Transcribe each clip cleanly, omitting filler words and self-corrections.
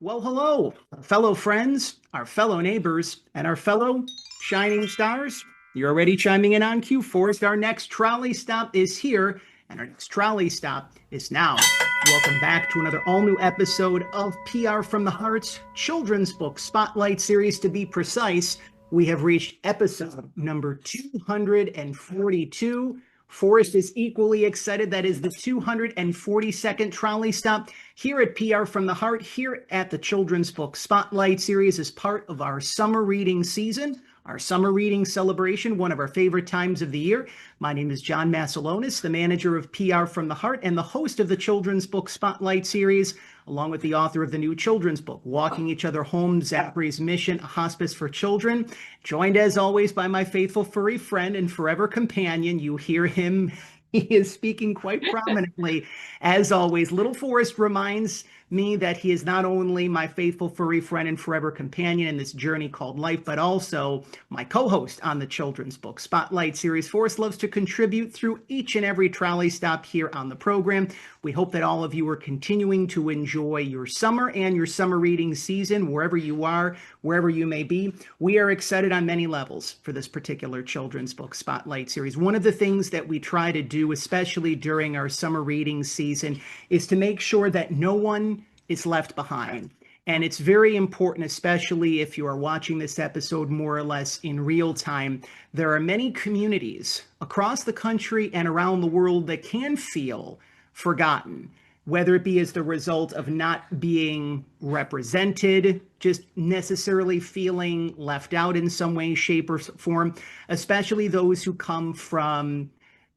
Well, hello, fellow friends, our fellow neighbors, and our fellow shining stars. You're already chiming in on cue. Forrest, our next trolley stop is here, and our next trolley stop is now. Welcome back to another all new episode of PR from the Heart's children's book spotlight series. To be precise, we have reached episode number 242. Forrest is equally excited. That is the 242nd trolley stop here at PR from the Heart, here at the Children's Book Spotlight Series as part of our summer reading season, our summer reading celebration, one of our favorite times of the year. My name is John Masiulionis, the manager of PR from the Heart and the host of the Children's Book Spotlight Series, along with the author of the new children's book, Walking Each Other Home, Zachary's Mission, a Hospice for Children, joined as always by my faithful furry friend and forever companion. You hear him. He is speaking quite prominently. As always, Little Forrest reminds me that he is not only my faithful furry friend and forever companion in this journey called life, but also my co-host on the Children's Book Spotlight Series. Forrest loves to contribute through each and every trolley stop here on the program. We hope that all of you are continuing to enjoy your summer and your summer reading season, wherever you are, wherever you may be. We are excited on many levels for this particular Children's Book Spotlight Series. One of the things that we try to do, especially during our summer reading season, is to make sure that no one is left behind. And it's very important, especially if you are watching this episode more or less in real time. There are many communities across the country and around the world that can feel forgotten, whether it be as the result of not being represented, just necessarily feeling left out in some way, shape, or form, especially those who come from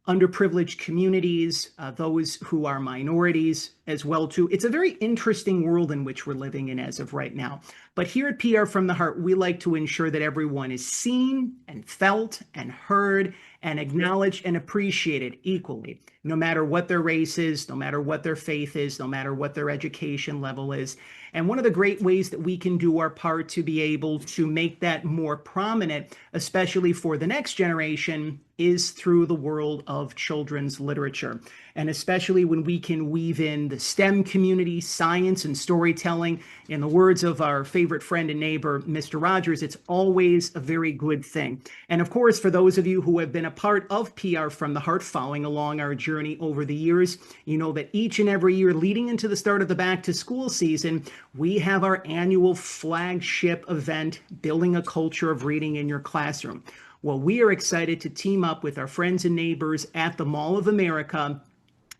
underprivileged communities, those who are minorities as well too. It's a very interesting world in which we're living in as of right now. But here at PR from the Heart, we like to ensure that everyone is seen and felt and heard and acknowledged and appreciated equally, no matter what their race is, no matter what their faith is, no matter what their education level is. And one of the great ways that we can do our part to be able to make that more prominent, especially for the next generation, is through the world of children's literature. And especially when we can weave in the STEM community, science and storytelling. In the words of our favorite friend and neighbor, Mr. Rogers, it's always a very good thing. And of course, for those of you who have been a part of PR from the Heart, following along our journey over the years, you know that each and every year leading into the start of the back to school season, we have our annual flagship event, Building a Culture of Reading in Your Classroom. Well, we are excited to team up with our friends and neighbors at the Mall of America,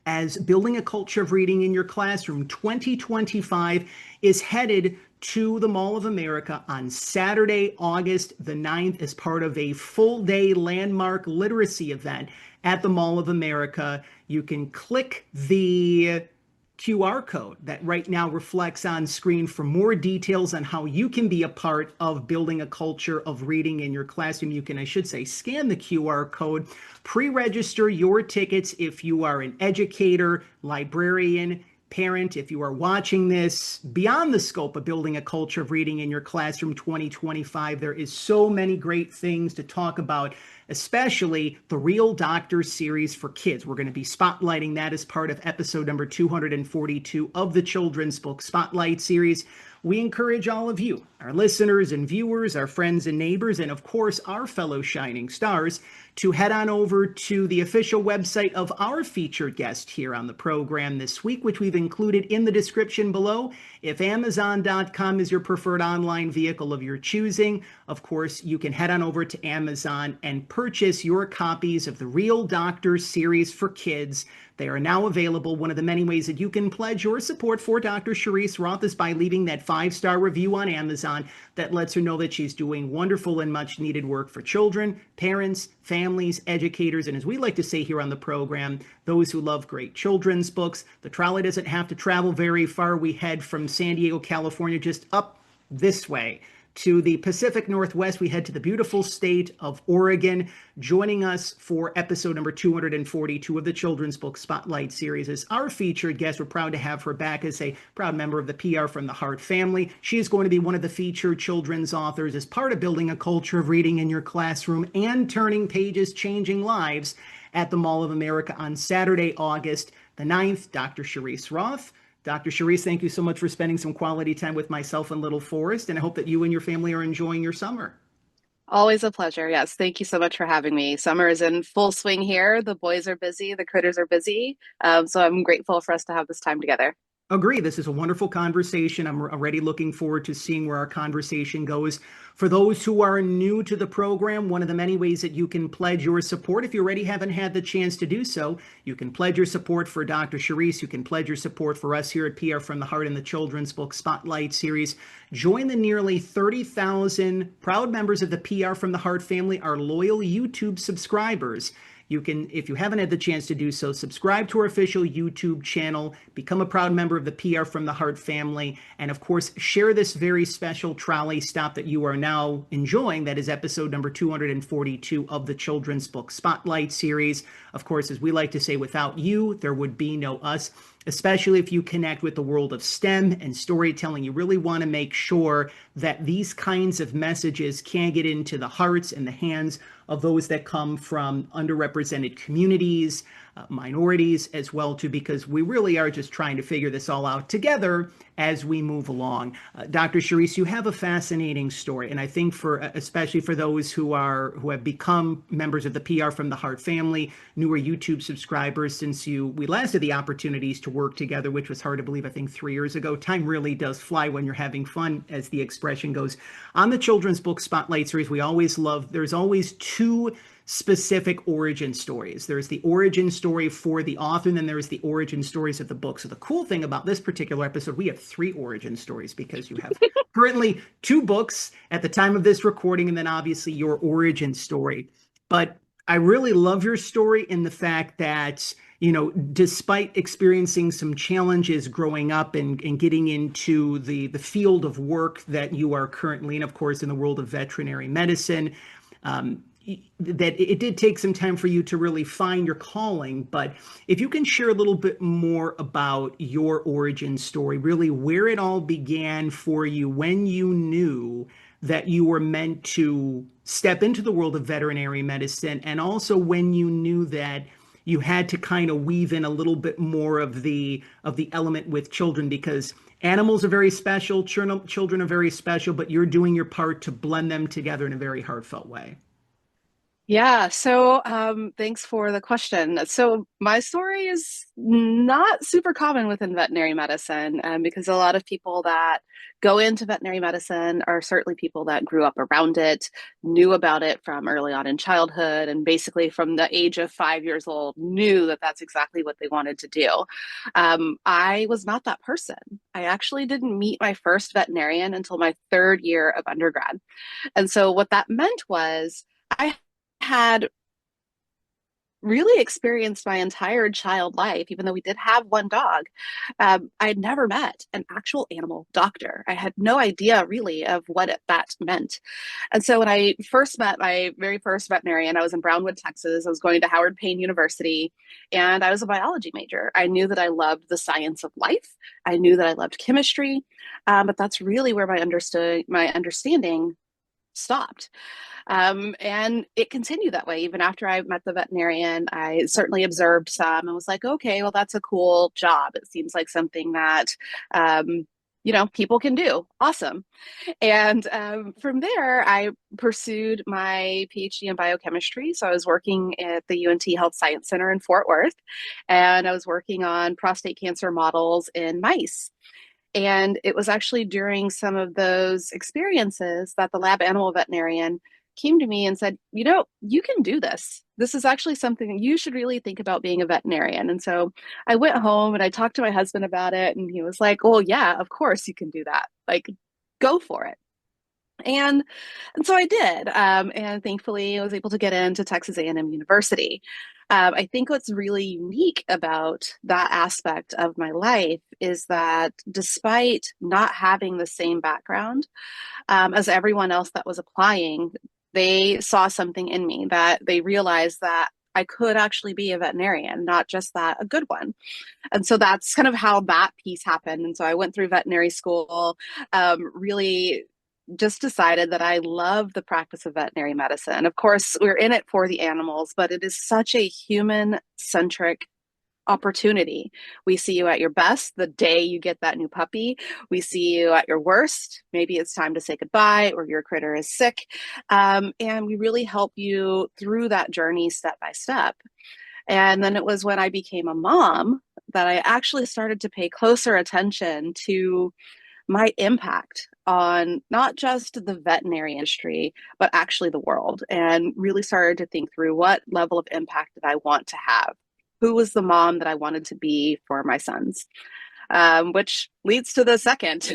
as Building a Culture of Reading in Your Classroom 2025 is headed to the Mall of America on Saturday, August the 9th, as part of a full-day landmark literacy event at the Mall of America. You can click the QR code that right now reflects on screen for more details on how you can be a part of building a culture of reading in your classroom. You can, I should say, scan the QR code, pre-register your tickets if you are an educator, librarian, parent. If you are watching this beyond the scope of Building a Culture of Reading in Your Classroom 2025, there is so many great things to talk about, especially the Real Doctor series for kids. We're going to be spotlighting that as part of episode number 242 of the Children's Book Spotlight Series. We encourage all of you, our listeners and viewers, our friends and neighbors, and of course, our fellow shining stars, to head on over to the official website of our featured guest here on the program this week, which we've included in the description below. If Amazon.com is your preferred online vehicle of your choosing, of course, you can head on over to Amazon and purchase your copies of the Real Doctor series for kids. They are now available. One of the many ways that you can pledge your support for Dr. Cherice Roth is by leaving that 5-star review on Amazon that lets her know that she's doing wonderful and much needed work for children, parents, families, educators, and as we like to say here on the program, those who love great children's books. The trolley doesn't have to travel very far. We head from San Diego, California, just up this way to the Pacific Northwest. We head to the beautiful state of Oregon. Joining us for episode number 242 of the Children's Book Spotlight Series is our featured guest. We're proud to have her back as a proud member of the PR from the Heart family. She is going to be one of the featured children's authors as part of Building a Culture of Reading in Your Classroom and Turning Pages, Changing Lives at the Mall of America on Saturday, August the 9th. Dr. Cherice Roth, Dr. Cherice, thank you so much for spending some quality time with myself and little Forrest, and I hope that you and your family are enjoying your summer. Always a pleasure. Yes, thank you so much for having me. Summer is in full swing here. The boys are busy, the critters are busy. So I'm grateful for us to have this time together. Agree. This is a wonderful conversation. I'm already looking forward to seeing where our conversation goes. For those who are new to the program, one of the many ways that you can pledge your support, if you already haven't had the chance to do so, you can pledge your support for Dr. Cherice. You can pledge your support for us here at PR from the Heart in the Children's Book Spotlight series. Join the nearly 30,000 proud members of the PR from the Heart family, our loyal YouTube subscribers. You can, if you haven't had the chance to do so, subscribe to our official YouTube channel, become a proud member of the PR from the Heart family, and of course, share this very special trolley stop that you are now enjoying. That is episode number 242 of the Children's Book Spotlight series. Of course, as we like to say, without you, there would be no us. Especially if you connect with the world of STEM and storytelling, you really want to make sure that these kinds of messages can get into the hearts and the hands of those that come from underrepresented communities, minorities as well too, because we really are just trying to figure this all out together as we move along. Dr. Cherice, you have a fascinating story, and I think for especially for those who have become members of the PR from the Heart family, newer YouTube subscribers since we last had the opportunities to work together, which was hard to believe, I think 3 years ago. Time really does fly when you're having fun, as the expression goes. On the Children's Book Spotlight series, there's always two specific origin stories. There's the origin story for the author, and then there's the origin stories of the book. So the cool thing about this particular episode, we have three origin stories because you have currently two books at the time of this recording, and then obviously your origin story. But I really love your story in the fact that, despite experiencing some challenges growing up and getting into the field of work that you are currently in, of course, in the world of veterinary medicine, um, that it did take some time for you to really find your calling. But if you can share a little bit more about your origin story, really where it all began for you, when you knew that you were meant to step into the world of veterinary medicine, and also when you knew that you had to kind of weave in a little bit more of the element with children, because animals are very special, children are very special, but you're doing your part to blend them together in a very heartfelt way. Yeah, so thanks for the question. So my story is not super common within veterinary medicine, because a lot of people that go into veterinary medicine are certainly people that grew up around it, knew about it from early on in childhood, and basically from the age of 5 years old knew that that's exactly what they wanted to do. I was not that person. I actually didn't meet my first veterinarian until my third year of undergrad. And so what that meant was I had really experienced my entire child life, even though we did have one dog, I had never met an actual animal doctor. I had no idea really of what that meant. And so when I first met my very first veterinarian, I was in Brownwood, Texas. I was going to Howard Payne University, and I was a biology major. I knew that I loved the science of life. I knew that I loved chemistry, but that's really where my understanding stopped. And it continued that way. Even after I met the veterinarian, I certainly observed some and was like, okay, well, that's a cool job. It seems like something that, people can do. Awesome. And from there, I pursued my PhD in biochemistry. So I was working at the UNT Health Science Center in Fort Worth, and I was working on prostate cancer models in mice. And it was actually during some of those experiences that the lab animal veterinarian came to me and said, you can do this. This is actually something that you should really think about being a veterinarian. And so I went home and I talked to my husband about it. And he was like, well, yeah, of course you can do that. Like, go for it. And and so I did, and thankfully I was able to get into Texas A&M University. I think what's really unique about that aspect of my life is that despite not having the same background as everyone else that was applying, they saw something in me that they realized that I could actually be a veterinarian, not just that, a good one. And so that's kind of how that piece happened. And so I went through veterinary school, really just decided that I love the practice of veterinary medicine. Of course, we're in it for the animals, but it is such a human centric opportunity. We see you at your best the day you get that new puppy. We see you at your worst. Maybe it's time to say goodbye or your critter is sick. And we really help you through that journey step by step. And then it was when I became a mom that I actually started to pay closer attention to my impact on not just the veterinary industry, but actually the world, and really started to think through what level of impact did I want to have? Who was the mom that I wanted to be for my sons? Which leads to the second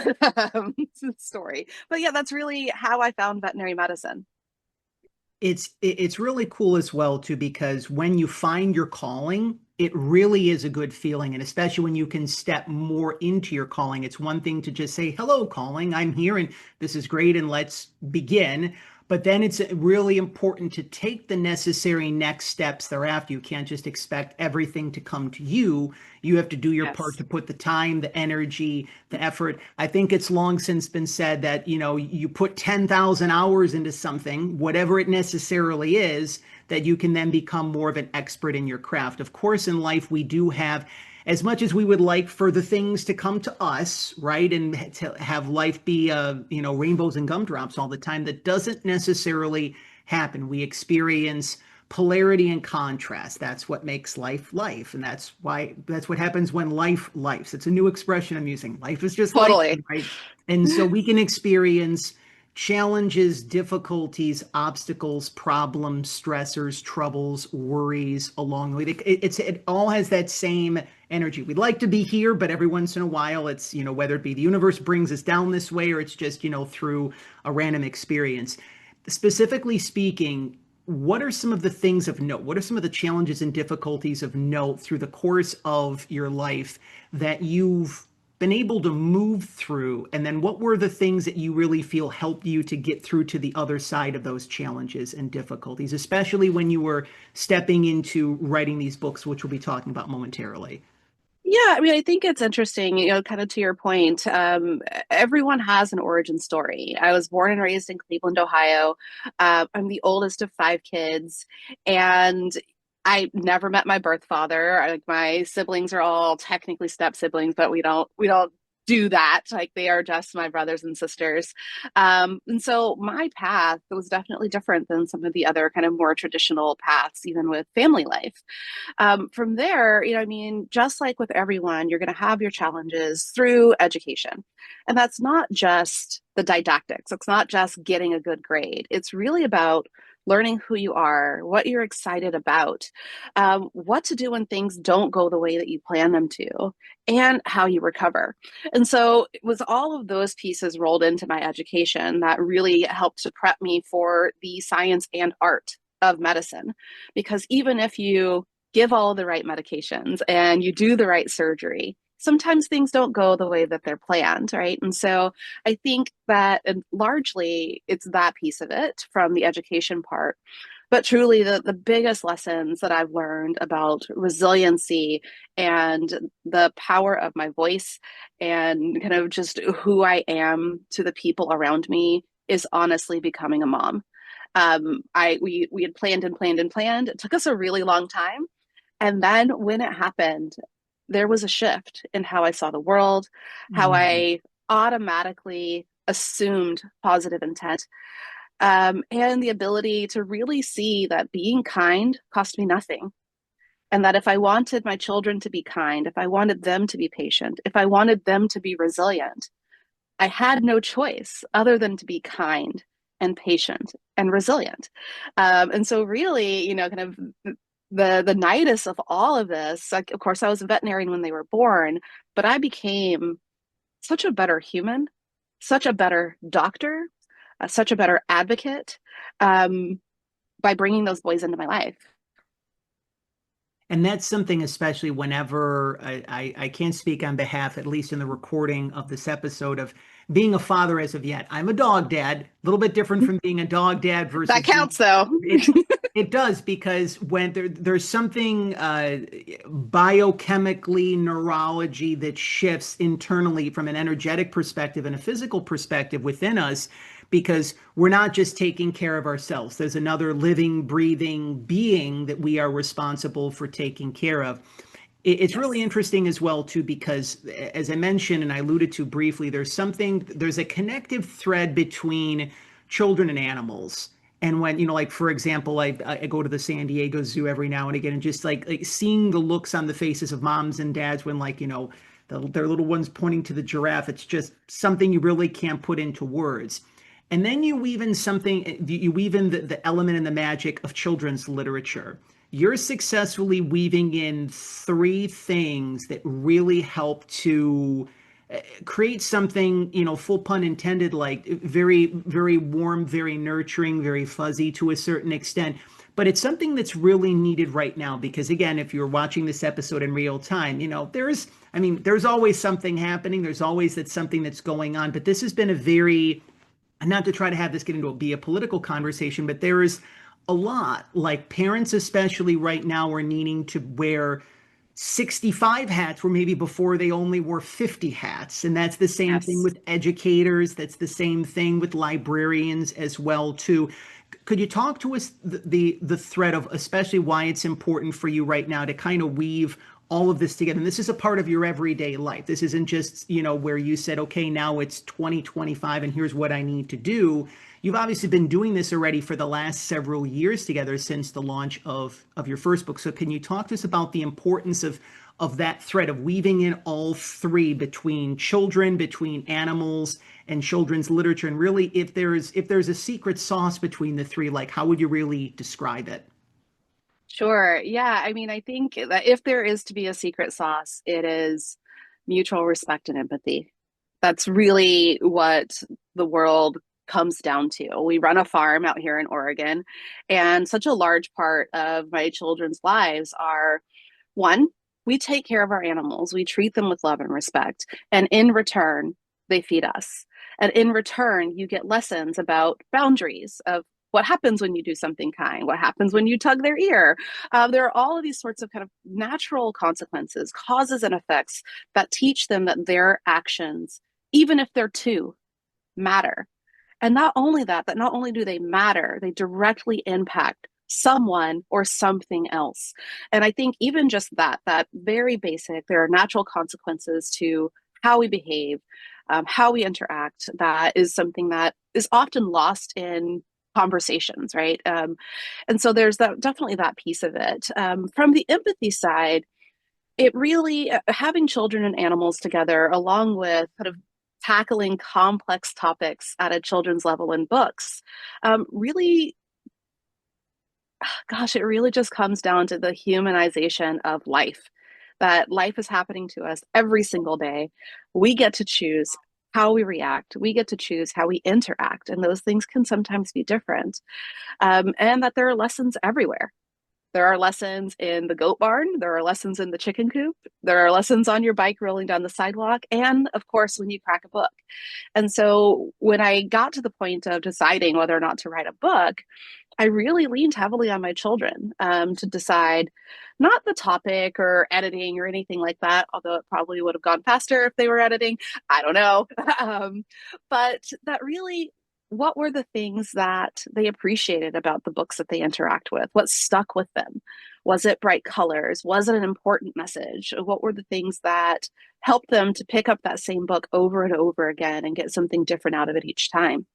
story. But yeah, that's really how I found veterinary medicine. It's really cool as well too, because when you find your calling, it really is a good feeling. And especially when you can step more into your calling. It's one thing to just say, hello, calling, I'm here and this is great and let's begin. But then it's really important to take the necessary next steps thereafter. You can't just expect everything to come to you. You have to do your part Yes, to put the time, the energy, the effort. I think it's long since been said that, you put 10,000 hours into something, whatever it necessarily is, that you can then become more of an expert in your craft. Of course, in life, we do have, as much as we would like for the things to come to us, right, and to have life be, rainbows and gumdrops all the time, that doesn't necessarily happen. We experience polarity and contrast. That's what makes life life, and that's what happens when life lifes. It's a new expression I'm using. Life is just life, totally. right? And so we can experience challenges, difficulties, obstacles, problems, stressors, troubles, worries along the way. It all has that same energy. We'd like to be here, but every once in a while, it's, whether it be the universe brings us down this way or it's just, through a random experience. Specifically speaking, what are some of the things of note? What are some of the challenges and difficulties of note through the course of your life that you've been able to move through? And then what were the things that you really feel helped you to get through to the other side of those challenges and difficulties, especially when you were stepping into writing these books, which we'll be talking about momentarily? Yeah, I mean, I think it's interesting, kind of to your point. Everyone has an origin story. I was born and raised in Cleveland, Ohio. I'm the oldest of five kids, and I never met my birth father. Like my siblings are all technically step siblings, but we don't do that. Like they are just my brothers and sisters. And so my path was definitely different than some of the other kind of more traditional paths, even with family life. From there, I mean, just like with everyone, you're going to have your challenges through education. And that's not just the didactics, it's not just getting a good grade. It's really about learning who you are, what you're excited about, what to do when things don't go the way that you plan them to, and how you recover. And so it was all of those pieces rolled into my education that really helped to prep me for the science and art of medicine. Because even if you give all the right medications and you do the right surgery, sometimes things don't go the way that they're planned, right? And so I think that largely it's that piece of it from the education part. But truly, the biggest lessons that I've learned about resiliency and the power of my voice and kind of just who I am to the people around me is honestly becoming a mom. We had planned and planned and planned. It took us a really long time, and then when it happened, there was a shift in how I saw the world, how Mm. I automatically assumed positive intent, and the ability to really see that being kind cost me nothing. And that if I wanted my children to be kind, if I wanted them to be patient, if I wanted them to be resilient, I had no choice other than to be kind and patient and resilient. And so, really, kind of the nidus of all of this, like, of course, I was a veterinarian when they were born, but I became such a better human, such a better doctor, such a better advocate um, by bringing those boys into my life. And that's something, especially whenever I can't speak on behalf, at least in the recording of this episode, of being a father as of yet. I'm a dog dad, a little bit different from being a dog dad That versus being, counts, though. it does, because when there's something biochemically, neurology that shifts internally from an energetic perspective and a physical perspective within us, because we're not just taking care of ourselves. There's another living, breathing being that we are responsible for taking care of. It's really Yes. interesting as well too, because as I mentioned and I alluded to briefly, there's a connective thread between children and animals. And when, like for example, I go to the San Diego Zoo every now and again, and just like seeing the looks on the faces of moms and dads when their little ones pointing to the giraffe, it's just something you really can't put into words. And then you weave in the element and the magic of children's literature. You're successfully weaving in three things that really help to create something, full pun intended, like very, very warm, very nurturing, very fuzzy to a certain extent. But it's something that's really needed right now because, again, if you're watching this episode in real time, there's always something happening. There's always something that's going on. But this has been a very, and not to try to have this get into be a political conversation, but there is a lot, like parents especially right now are needing to wear 65 hats where maybe before they only wore 50 hats. And that's the same thing Yes. with educators. That's the same thing with librarians as well too. Could you talk to us the thread of especially why it's important for you right now to kind of weave all of this together? And this is a part of your everyday life. This isn't just, where you said, okay, now it's 2025 and here's what I need to do. You've obviously been doing this already for the last several years together since the launch of your first book. So can you talk to us about the importance of that thread of weaving in all three between children, between animals, and children's literature? And really, if there's a secret sauce between the three, like how would you really describe it? Sure. Yeah. I mean, I think that if there is to be a secret sauce, it is mutual respect and empathy. That's really what the world comes down to. We run a farm out here in Oregon, and such a large part of my children's lives are one, we take care of our animals, we treat them with love and respect, and in return, they feed us. And in return, you get lessons about boundaries of what happens when you do something kind, what happens when you tug their ear. There are all of these sorts of kind of natural consequences, causes and effects that teach them that their actions, even if they're two, matter. And not only that, that not only do they matter, they directly impact someone or something else. And I think even just that very basic, there are natural consequences to how we behave, how we interact. That is something that is often lost in conversations, right? And so there's definitely that piece of it. From the empathy side, it really having children and animals together, along with kind of tackling complex topics at a children's level in books, really, gosh, it really just comes down to the humanization of life. That life is happening to us every single day. We get to choose how we react. We get to choose how we interact, and those things can sometimes be different. And that there are lessons everywhere. There are lessons in the goat barn. There are lessons in the chicken coop. There are lessons on your bike rolling down the sidewalk. And of course, when you crack a book. And so when I got to the point of deciding whether or not to write a book, I really leaned heavily on my children to decide not the topic or editing or anything like that, although it probably would have gone faster if they were editing. I don't know. But that really, what were the things that they appreciated about the books that they interact with? What stuck with them? Was it bright colors? Was it an important message? What were the things that helped them to pick up that same book over and over again and get something different out of it each time?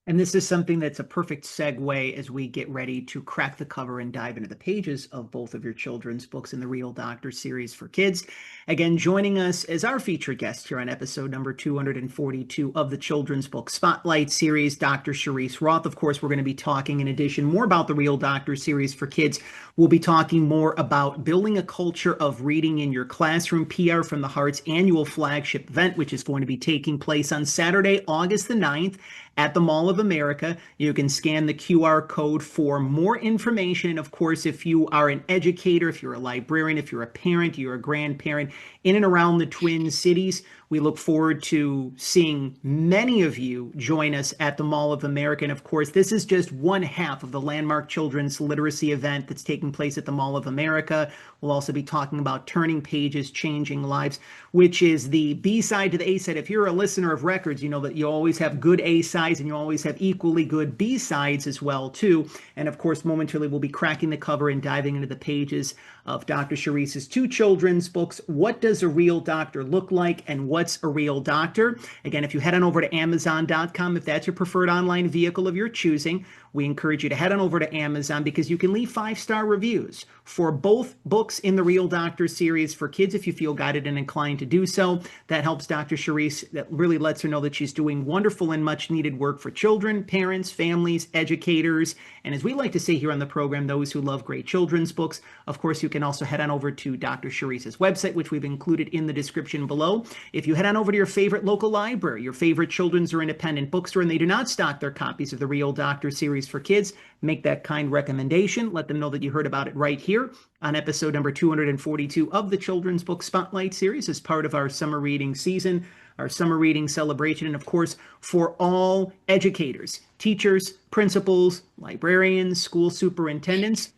And this is something that's a perfect segue as we get ready to crack the cover and dive into the pages of both of your children's books in the Real Doctor series for kids. Again, joining us as our featured guest here on episode number 242 of the Children's Book Spotlight series, Dr. Cherice Roth. Of course, we're going to be talking, in addition, more about the Real Doctor series for kids. We'll be talking more about building a culture of reading in your classroom, PR from the Heart's annual flagship event, which is going to be taking place on Saturday, August the 9th at the Mall of America. You can scan the QR code for more information. Of course, if you are an educator, if you're a librarian, if you're a parent, you're a grandparent, in and around the Twin Cities. We look forward to seeing many of you join us at the Mall of America. And of course, this is just one half of the landmark children's literacy event that's taking place at the Mall of America. We'll also be talking about Turning Pages, Changing Lives, which is the B-side to the A-side. If you're a listener of records, you know that you always have good A-sides and you always have equally good B-sides as well, too. And of course, momentarily, we'll be cracking the cover and diving into the pages of Dr. Cherice's two children's books, What Does a Real Doctor Look Like and What's a Real Doctor? Again, if you head on over to Amazon.com, if that's your preferred online vehicle of your choosing, we encourage you to head on over to Amazon because you can leave 5-star reviews for both books in the Real Doctor series for kids if you feel guided and inclined to do so. That helps Dr. Cherice. That really lets her know that she's doing wonderful and much needed work for children, parents, families, educators, and as we like to say here on the program, those who love great children's books. Of course, you can also head on over to Dr. Cherice's website, which we've included in the description below. If you head on over to your favorite local library, your favorite children's or independent bookstore, and they do not stock their copies of the Real Doctor series for kids, make that kind recommendation. Let them know that you heard about it right here on episode number 242 of the Children's Book Spotlight series as part of our summer reading season, our summer reading celebration. And of course, for all educators, teachers, principals, librarians, school superintendents,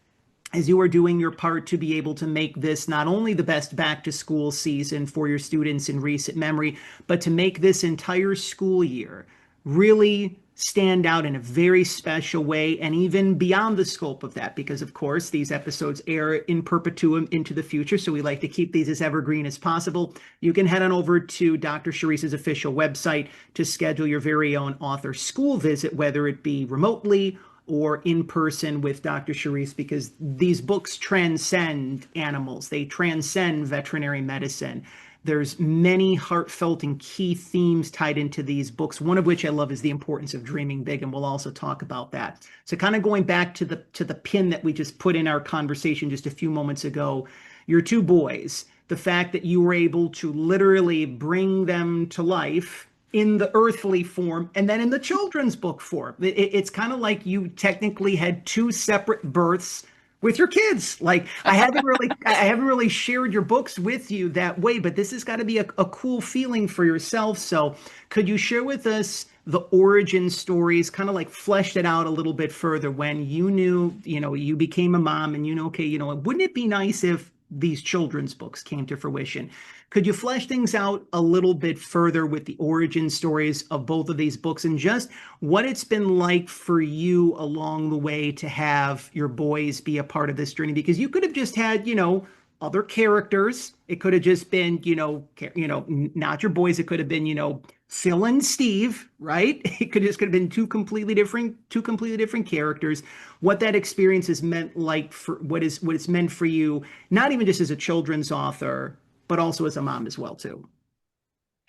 as you are doing your part to be able to make this not only the best back to school season for your students in recent memory, but to make this entire school year really stand out in a very special way and even beyond the scope of that, because of course these episodes air in perpetuum into the future, so we like to keep these as evergreen as possible. You can head on over to Dr. Cherice's official website to schedule your very own author school visit, whether it be remotely or in person with Dr. Cherice, because these books transcend animals. They transcend veterinary medicine. There's many heartfelt and key themes tied into these books, one of which I love is the importance of dreaming big, and we'll also talk about that. So kind of going back to the pin that we just put in our conversation just a few moments ago, your two boys, the fact that you were able to literally bring them to life in the earthly form and then in the children's book form. It's kind of like you technically had two separate births with your kids. Like I haven't really shared your books with you that way, but this has got to be a cool feeling for yourself. So could you share with us the origin stories, kind of like fleshed it out a little bit further when you knew, you became a mom and okay, wouldn't it be nice if these children's books came to fruition? Could you flesh things out a little bit further with the origin stories of both of these books and just what it's been like for you along the way to have your boys be a part of this journey? Because you could have just had, other characters. It could have just been, not your boys. It could have been, Phil and Steve, right? It could have been two completely different characters. What that experience has meant like for what it's meant for you, not even just as a children's author, but also as a mom as well, too.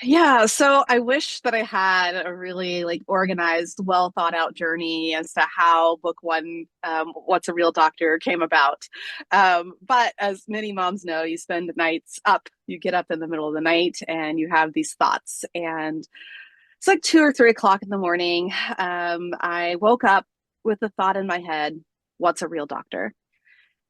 Yeah, so I wish that I had a really organized, well thought out journey as to how book one, What's a Real Doctor, came about. But as many moms know, you spend nights up, you get up in the middle of the night and you have these thoughts. And it's like 2 or 3 o'clock in the morning. I woke up with the thought in my head, what's a real doctor?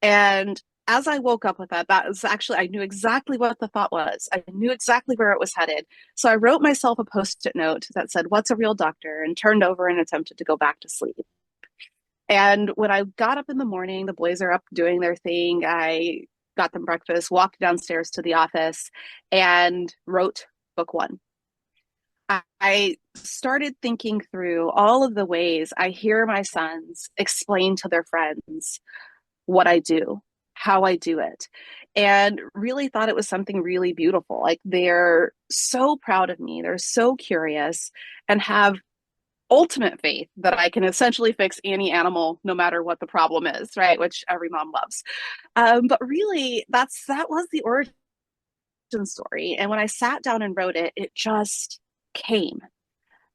And as I woke up with that was actually, I knew exactly what the thought was. I knew exactly where it was headed. So I wrote myself a post-it note that said, what's a real doctor? And turned over and attempted to go back to sleep. And when I got up in the morning, the boys are up doing their thing. I got them breakfast, walked downstairs to the office, and wrote book one. I started thinking through all of the ways I hear my sons explain to their friends what I do, how I do it, and really thought it was something really beautiful. Like they're so proud of me. They're so curious and have ultimate faith that I can essentially fix any animal, no matter what the problem is, right? Which every mom loves. But really, that was the origin story. And when I sat down and wrote it, it just came.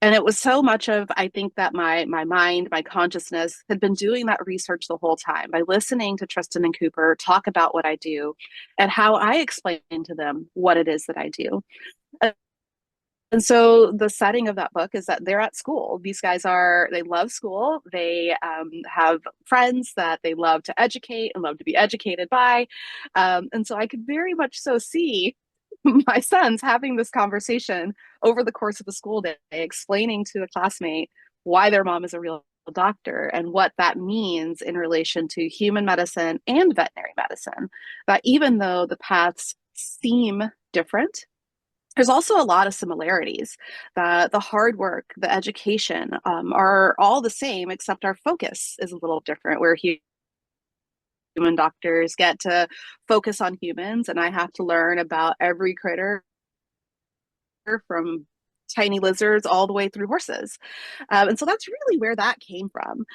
And it was so much of, I think that my mind, my consciousness had been doing that research the whole time by listening to Tristan and Cooper talk about what I do and how I explain to them what it is that I do. And so the setting of that book is that they're at school. These guys they love school. They have friends that they love to educate and love to be educated by. And so I could very much so see my son's having this conversation over the course of a school day, explaining to a classmate why their mom is a real doctor and what that means in relation to human medicine and veterinary medicine. That even though the paths seem different, there's also a lot of similarities. The hard work, the education are all the same, except our focus is a little different. Where human doctors get to focus on humans, and I have to learn about every critter from tiny lizards all the way through horses. And so that's really where that came from.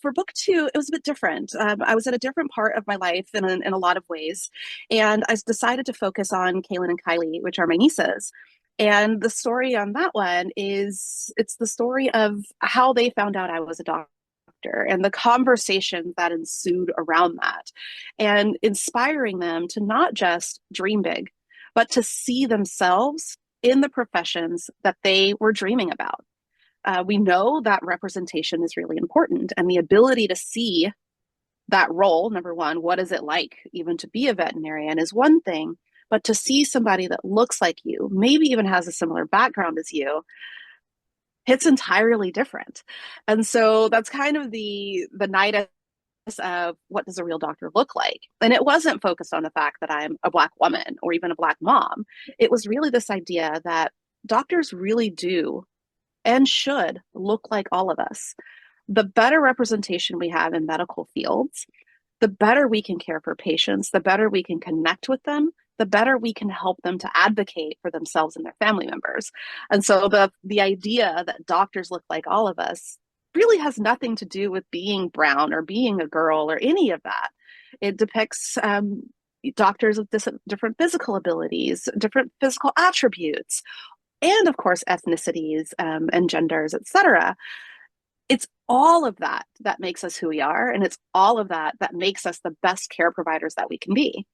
For book two, it was a bit different. I was at a different part of my life in a lot of ways. And I decided to focus on Kaylin and Kylie, which are my nieces. And the story on that one is it's the story of how they found out I was a doctor and the conversation that ensued around that, and inspiring them to not just dream big, but to see themselves in the professions that they were dreaming about. We know that representation is really important, and the ability to see that role, number one, what is it like even to be a veterinarian, is one thing, but to see somebody that looks like you, maybe even has a similar background as you, it's entirely different. And so that's kind of the night of what does a real doctor look like. And it wasn't focused on the fact that I'm a Black woman or even a Black mom. It was really this idea that doctors really do and should look like all of us. The better representation we have in medical fields, the better we can care for patients, the better we can connect with them, the better we can help them to advocate for themselves and their family members. And so the idea that doctors look like all of us really has nothing to do with being brown or being a girl or any of that. It depicts doctors with different physical abilities, different physical attributes, and of course ethnicities and genders, etc. It's all of that that makes us who we are, and it's all of that that makes us the best care providers that we can be.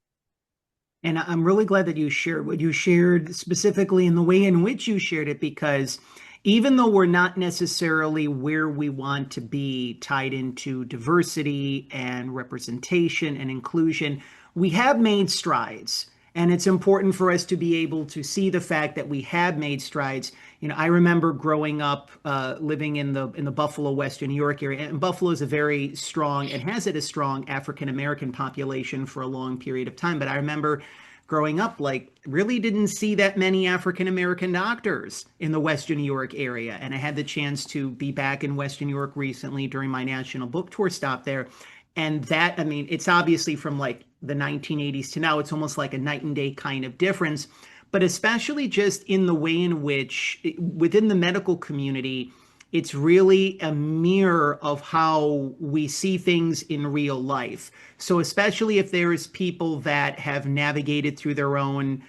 And I'm really glad that you shared what you shared specifically in the way in which you shared it, because even though we're not necessarily where we want to be tied into diversity and representation and inclusion, we have made strides. And it's important for us to be able to see the fact that we have made strides. I remember growing up, living in the Buffalo, Western New York area, and Buffalo is a very strong and has had a strong African American population for a long period of time. But I remember growing up, like, really didn't see that many African American doctors in the Western New York area. And I had the chance to be back in Western New York recently during my national book tour stop there. And that, I mean, it's obviously from like the 1980s to now, it's almost like a night and day kind of difference, but especially just in the way in which within the medical community, it's really a mirror of how we see things in real life. So especially if there's people that have navigated through their own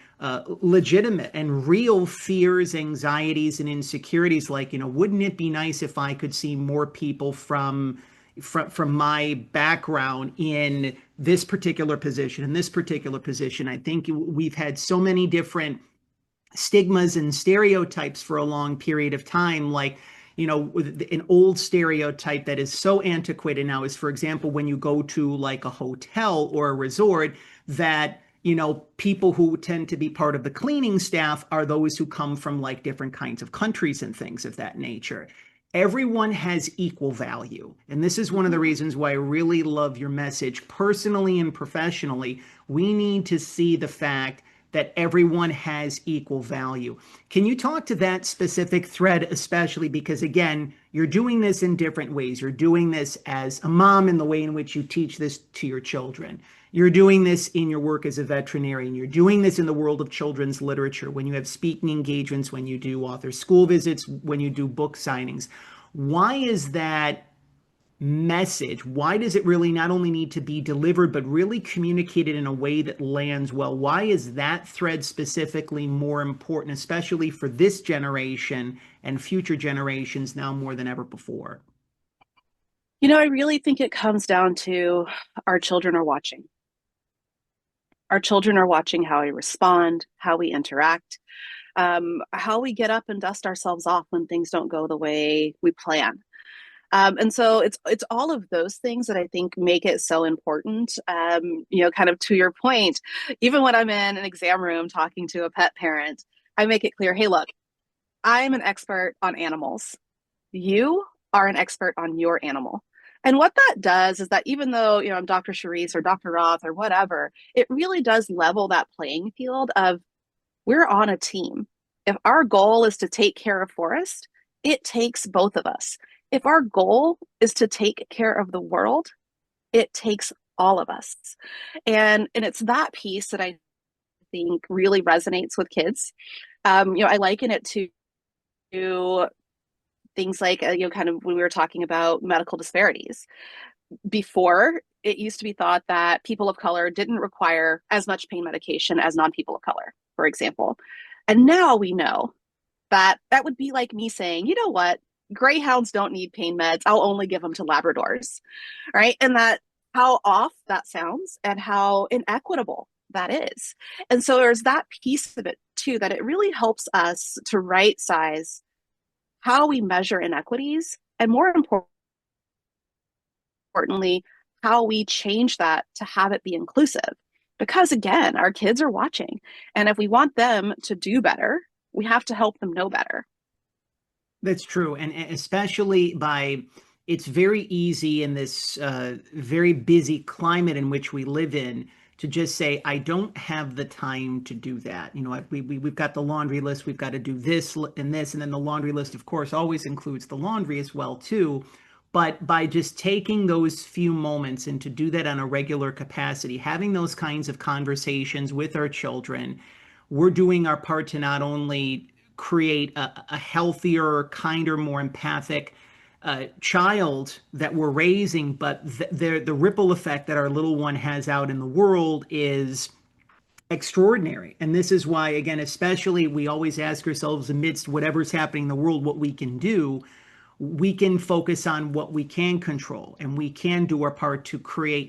legitimate and real fears, anxieties, and insecurities, like, wouldn't it be nice if I could see more people from my background in this particular position, in this particular position. I think we've had so many different stigmas and stereotypes for a long period of time. Like, an old stereotype that is so antiquated now is, for example, when you go to like a hotel or a resort, that people who tend to be part of the cleaning staff are those who come from like different kinds of countries and things of that nature. Everyone has equal value. And this is one of the reasons why I really love your message personally and professionally. We need to see the fact that everyone has equal value. Can you talk to that specific thread, especially because, again, you're doing this in different ways. You're doing this as a mom in the way in which you teach this to your children. You're doing this in your work as a veterinarian. You're doing this in the world of children's literature, when you have speaking engagements, when you do author school visits, when you do book signings. Why is that message? Why does it really not only need to be delivered, but really communicated in a way that lands well? Why is that thread specifically more important, especially for this generation and future generations now more than ever before? I really think it comes down to our children are watching. Our children are watching how we respond, how we interact, how we get up and dust ourselves off when things don't go the way we plan. And so it's all of those things that I think make it so important. Kind of to your point, even when I'm in an exam room talking to a pet parent, I make it clear, hey, look, I'm an expert on animals. You are an expert on your animal. And what that does is that even though, I'm Dr. Cherice or Dr. Roth or whatever, it really does level that playing field of we're on a team. If our goal is to take care of Forrest, it takes both of us. If our goal is to take care of the world, it takes all of us. And it's that piece that I think really resonates with kids. I liken it to things like, kind of when we were talking about medical disparities. Before, it used to be thought that people of color didn't require as much pain medication as non-people of color, for example. And now we know that that would be like me saying, you know what, greyhounds don't need pain meds. I'll only give them to Labradors, right? And that how off that sounds and how inequitable that is. And so there's that piece of it too, that it really helps us to right size how we measure inequities, and more importantly, how we change that to have it be inclusive. Because again, our kids are watching. And if we want them to do better, we have to help them know better. That's true. And especially it's very easy in this very busy climate in which we live in to just say, I don't have the time to do that. We've got the laundry list. We've got to do this and this. And then the laundry list, of course, always includes the laundry as well, too. But by just taking those few moments and to do that on a regular capacity, having those kinds of conversations with our children, we're doing our part to not only create a healthier, kinder, more empathic child that we're raising, but the ripple effect that our little one has out in the world is extraordinary. And this is why, again, especially we always ask ourselves amidst whatever's happening in the world, what we can do. We can focus on what we can control, and we can do our part to create,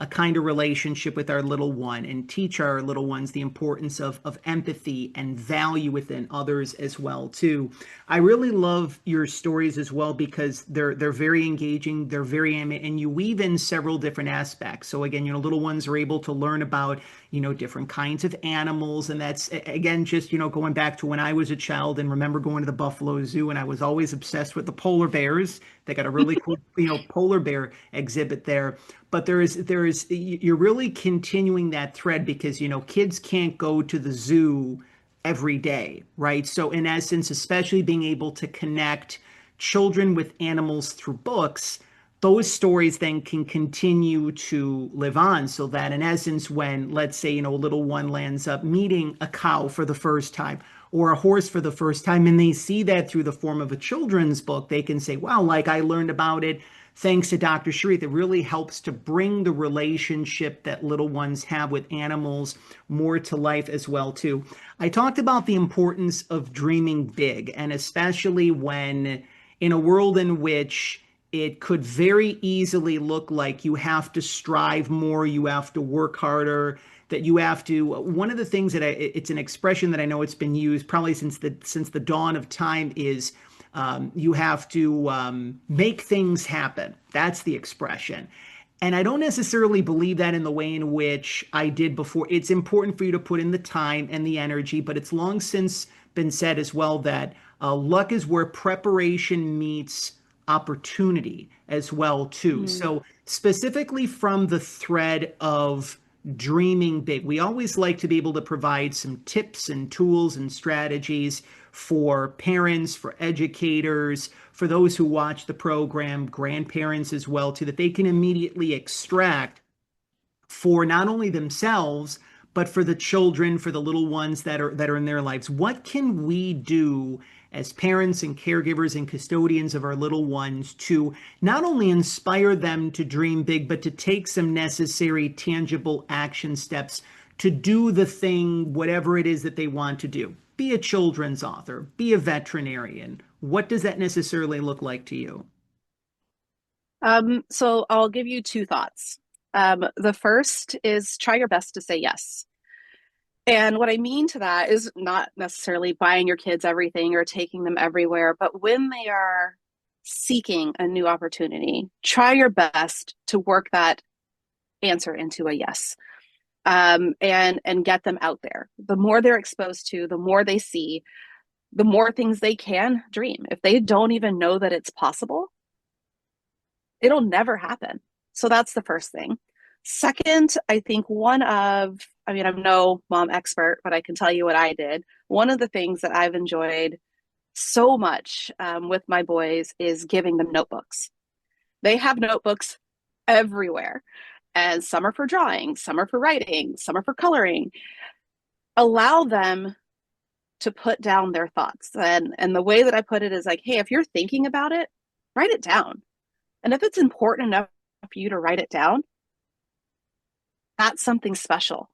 a kind of relationship with our little one and teach our little ones the importance of empathy and value within others as well too. I really love your stories as well because they're very engaging, they're very and you weave in several different aspects. So again, little ones are able to learn about, different kinds of animals, and that's again just, going back to when I was a child and remember going to the Buffalo Zoo, and I was always obsessed with the polar bears. They got a really cool, polar bear exhibit there. But you're really continuing that thread because, kids can't go to the zoo every day, right? So in essence, especially being able to connect children with animals through books, those stories then can continue to live on so that in essence, when let's say, a little one lands up meeting a cow for the first time or a horse for the first time, and they see that through the form of a children's book, they can say, wow, like I learned about it thanks to Dr. Sharif. It really helps to bring the relationship that little ones have with animals more to life as well too. I talked about the importance of dreaming big, and especially when in a world in which it could very easily look like you have to strive more, you have to work harder, that you have to. One of the things that it's an expression that I know it's been used probably since the dawn of time is you have to make things happen. That's the expression. And I don't necessarily believe that in the way in which I did before. It's important for you to put in the time and the energy, but it's long since been said as well that luck is where preparation meets opportunity as well too. Mm. So specifically from the thread of dreaming big, we always like to be able to provide some tips and tools and strategies for parents, for educators, for those who watch the program, grandparents as well too, that they can immediately extract for not only themselves but for the children, for the little ones that are in their lives. What can we do as parents and caregivers and custodians of our little ones to not only inspire them to dream big, but to take some necessary tangible action steps to do the thing, whatever it is that they want to do? Be a children's author, be a veterinarian. What does that necessarily look like to you? So I'll give you two thoughts. The first is try your best to say yes. And what I mean to that is not necessarily buying your kids everything or taking them everywhere, but when they are seeking a new opportunity. Try your best to work that answer into a yes, and get them out there. The more they're exposed to, the more they see, the more things they can dream. If they don't even know that it's possible, it'll never happen. So that's the first thing. Second, I think I mean, I'm no mom expert, but I can tell you what I did. One of the things that I've enjoyed so much with my boys is giving them notebooks. They have notebooks everywhere, and some are for drawing, some are for writing, some are for coloring. Allow them to put down their thoughts. And the way that I put it is like, hey, if you're thinking about it, write it down. And if it's important enough for you to write it down, that's something special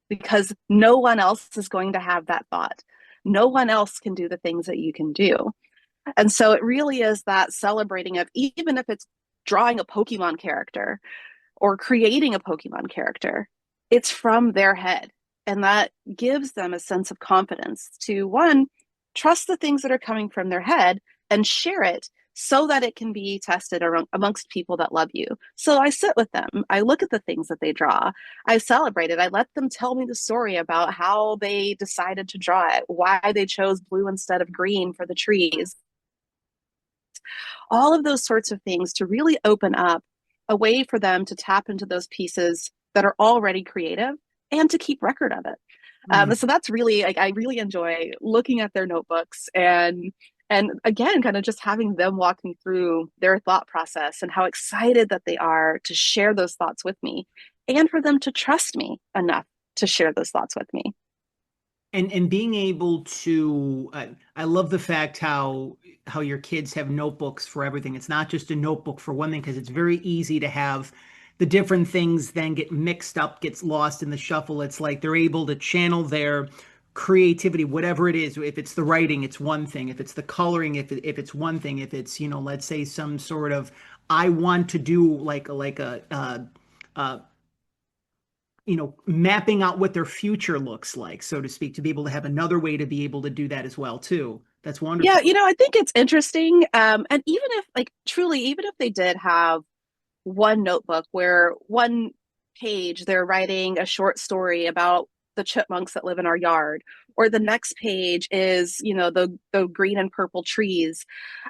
because no one else is going to have that thought. No one else can do the things that you can do. And so it really is that celebrating of, even if it's drawing a Pokemon character or creating a Pokemon character, it's from their head. And that gives them a sense of confidence to, one, trust the things that are coming from their head and share it so that it can be tested amongst people that love you. So I sit with them. I look at the things that they draw. I celebrate it. I let them tell me the story about how they decided to draw it, why they chose blue instead of green for the trees. All of those sorts of things to really open up a way for them to tap into those pieces that are already creative and to keep record of it. So that's really, like, I really enjoy looking at their notebooks and again, kind of just having them walk me through their thought process and how excited that they are to share those thoughts with me and for them to trust me enough to share those thoughts with me. And being able to, I love the fact how your kids have notebooks for everything. It's not just a notebook for one thing, because it's very easy to have the different things then get mixed up, gets lost in the shuffle. It's like they're able to channel their creativity, whatever it is. If it's the writing, it's one thing. If it's the coloring, if it's one thing. If it's, let's say some sort of, I want to do like a mapping out what their future looks like, so to speak, to be able to have another way to be able to do that as well, too. That's Yeah, wonderful. I think it's interesting. And even if, like, truly, even if they did have one notebook where one page they're writing a short story about the chipmunks that live in our yard, or the next page is, the green and purple trees,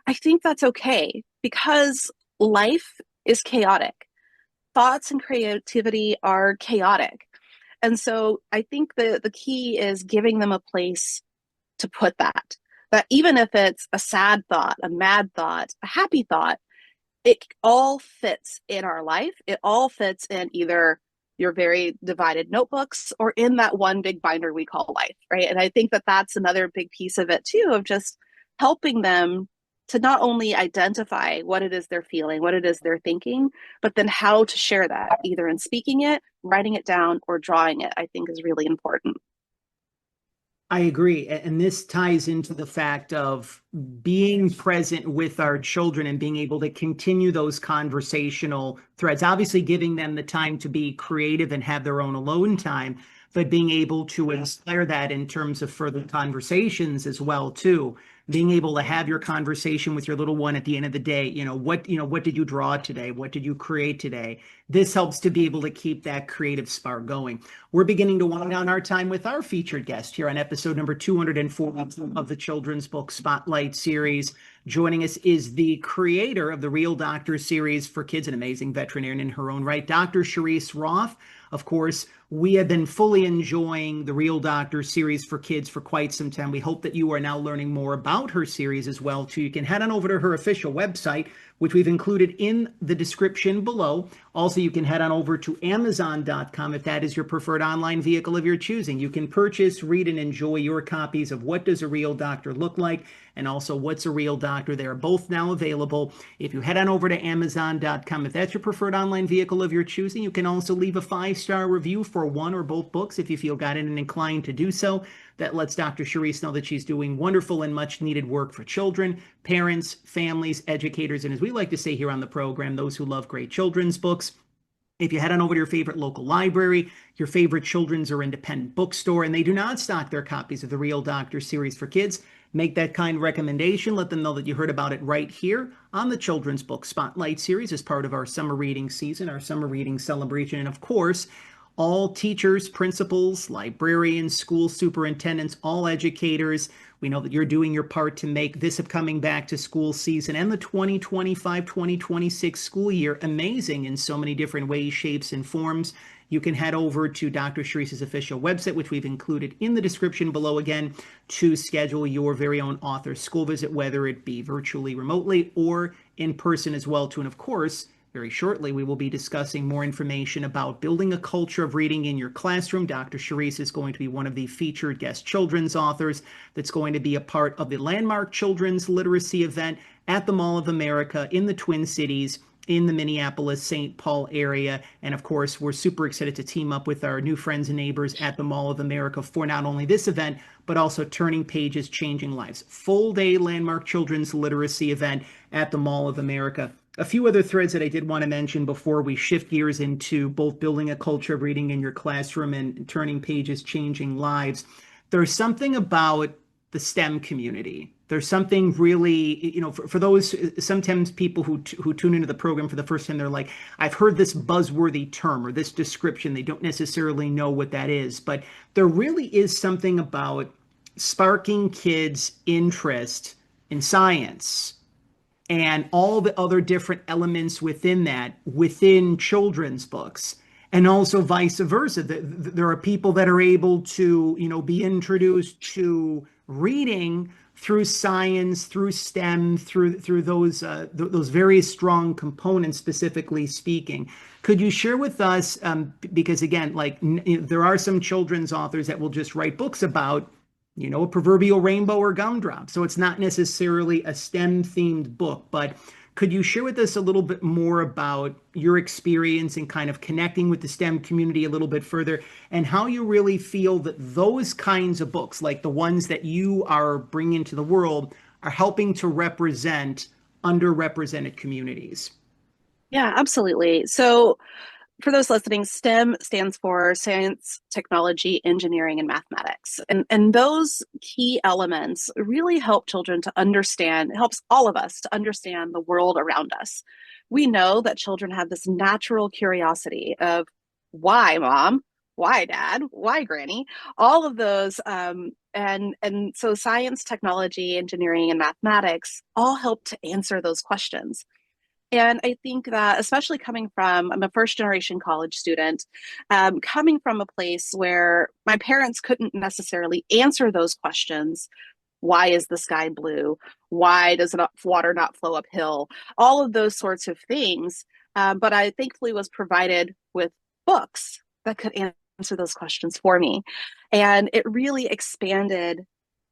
I think that's okay because life is chaotic. Thoughts and creativity are chaotic. And so I think the key is giving them a place to put that. That even if it's a sad thought, a mad thought, a happy thought, it all fits in our life. It all fits in either your very divided notebooks or in that one big binder we call life, right? And I think that that's another big piece of it too, of just helping them to not only identify what it is they're feeling, what it is they're thinking, but then how to share that, either in speaking it, writing it down, or drawing it, I think is really important. I agree. And this ties into the fact of being present with our children and being able to continue those conversational threads, obviously giving them the time to be creative and have their own alone time, but being able to inspire that in terms of further conversations as well, too. Being able to have your conversation with your little one at the end of the day, what did you draw today? What did you create today? This helps to be able to keep that creative spark going. We're beginning to wind down our time with our featured guest here on episode number 240 of the Children's Book Spotlight series. Joining us is the creator of the Real Doctor series for kids, an amazing veterinarian in her own right, Dr. Cherice Roth. Of course, we have been fully enjoying the Real Doctor series for kids for quite some time. We hope that you are now learning more about her series as well, too. You can head on over to her official website, which we've included in the description below. Also, you can head on over to Amazon.com if that is your preferred online vehicle of your choosing. You can purchase, read, and enjoy your copies of What Does a Real Doctor Look Like? And also What's a Real Doctor. They are both now available. If you head on over to Amazon.com, if that's your preferred online vehicle of your choosing, you can also leave a 5-star review for one or both books if you feel guided and inclined to do so. That lets Dr. Cherice know that she's doing wonderful and much needed work for children, parents, families, educators, and as we like to say here on the program, those who love great children's books. If you head on over to your favorite local library, your favorite children's or independent bookstore, and they do not stock their copies of the Real Doctor series for kids, make that kind recommendation. Let them know that you heard about it right here on the Children's Book Spotlight series as part of our summer reading season, our summer reading celebration. And of course, all teachers, principals, librarians, school superintendents, all educators, we know that you're doing your part to make this upcoming back to school season and the 2025-2026 school year amazing in so many different ways, shapes, and forms. You can head over to Dr. Cherice's official website, which we've included in the description below again, to schedule your very own author school visit, whether it be virtually, remotely, or in person as well, too. And of course, very shortly, we will be discussing more information about building a culture of reading in your classroom. Dr. Cherice is going to be one of the featured guest children's authors that's going to be a part of the landmark children's literacy event at the Mall of America in the Twin Cities, in the Minneapolis-St. Paul area. And of course, we're super excited to team up with our new friends and neighbors at the Mall of America for not only this event, but also Turning Pages, Changing Lives. Full day landmark children's literacy event at the Mall of America. A few other threads that I did want to mention before we shift gears into both building a culture of reading in your classroom and Turning Pages, Changing Lives. There's something about the STEM community. There's something really, for those, sometimes people who tune into the program for the first time, they're like, I've heard this buzzworthy term or this description. They don't necessarily know what that is. But there really is something about sparking kids' interest in science and all the other different elements within that, within children's books, and also vice versa. There are people that are able to, be introduced to reading through science, through STEM, through those various strong components, specifically speaking. Could you share with us, because again, there are some children's authors that will just write books about a proverbial rainbow or gumdrop. So it's not necessarily a STEM themed book, but could you share with us a little bit more about your experience in kind of connecting with the STEM community a little bit further and how you really feel that those kinds of books, like the ones that you are bringing to the world, are helping to represent underrepresented communities? Yeah, absolutely. So for those listening, STEM stands for science, technology, engineering, and mathematics. And those key elements really help children to understand, it helps all of us to understand the world around us. We know that children have this natural curiosity of why, mom? Why, dad? Why, granny? All of those. And so science, technology, engineering, and mathematics all help to answer those questions. And I think that, especially I'm a first generation college student, coming from a place where my parents couldn't necessarily answer those questions. Why is the sky blue? Why does water not flow uphill? All of those sorts of things. But I thankfully was provided with books that could answer those questions for me. And it really expanded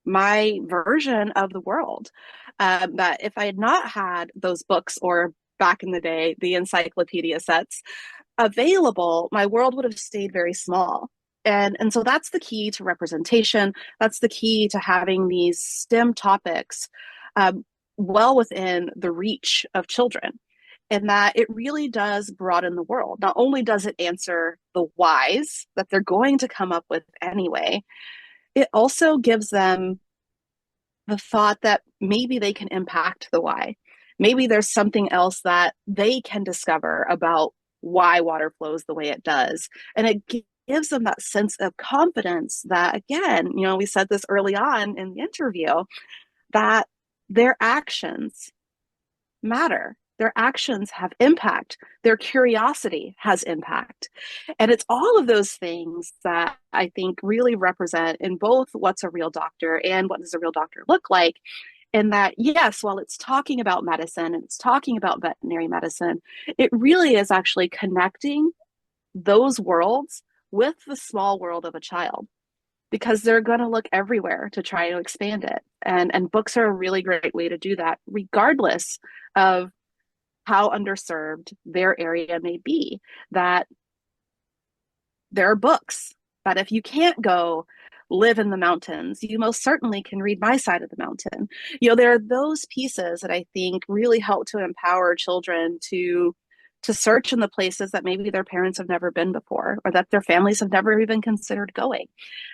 my version of the world. That if I had not had those books, or back in the day, the encyclopedia sets available, my world would have stayed very small. And so that's the key to representation. That's the key to having these STEM topics well within the reach of children. And that it really does broaden the world. Not only does it answer the whys that they're going to come up with anyway, it also gives them the thought that maybe they can impact the why. Maybe there's something else that they can discover about why water flows the way it does. And it gives them that sense of confidence that, again, we said this early on in the interview, that their actions matter. Their actions have impact. Their curiosity has impact. And it's all of those things that I think really represent in both what's a real doctor and what does a real doctor look like. And that, yes, while it's talking about medicine and it's talking about veterinary medicine, it really is actually connecting those worlds with the small world of a child, because they're going to look everywhere to try to expand it. And books are a really great way to do that, regardless of how underserved their area may be. That there are books that if you can't go live in the mountains, you most certainly can read my side of the mountain. There are those pieces that I think really help to empower children to to search in the places that maybe their parents have never been before or that their families have never even considered going.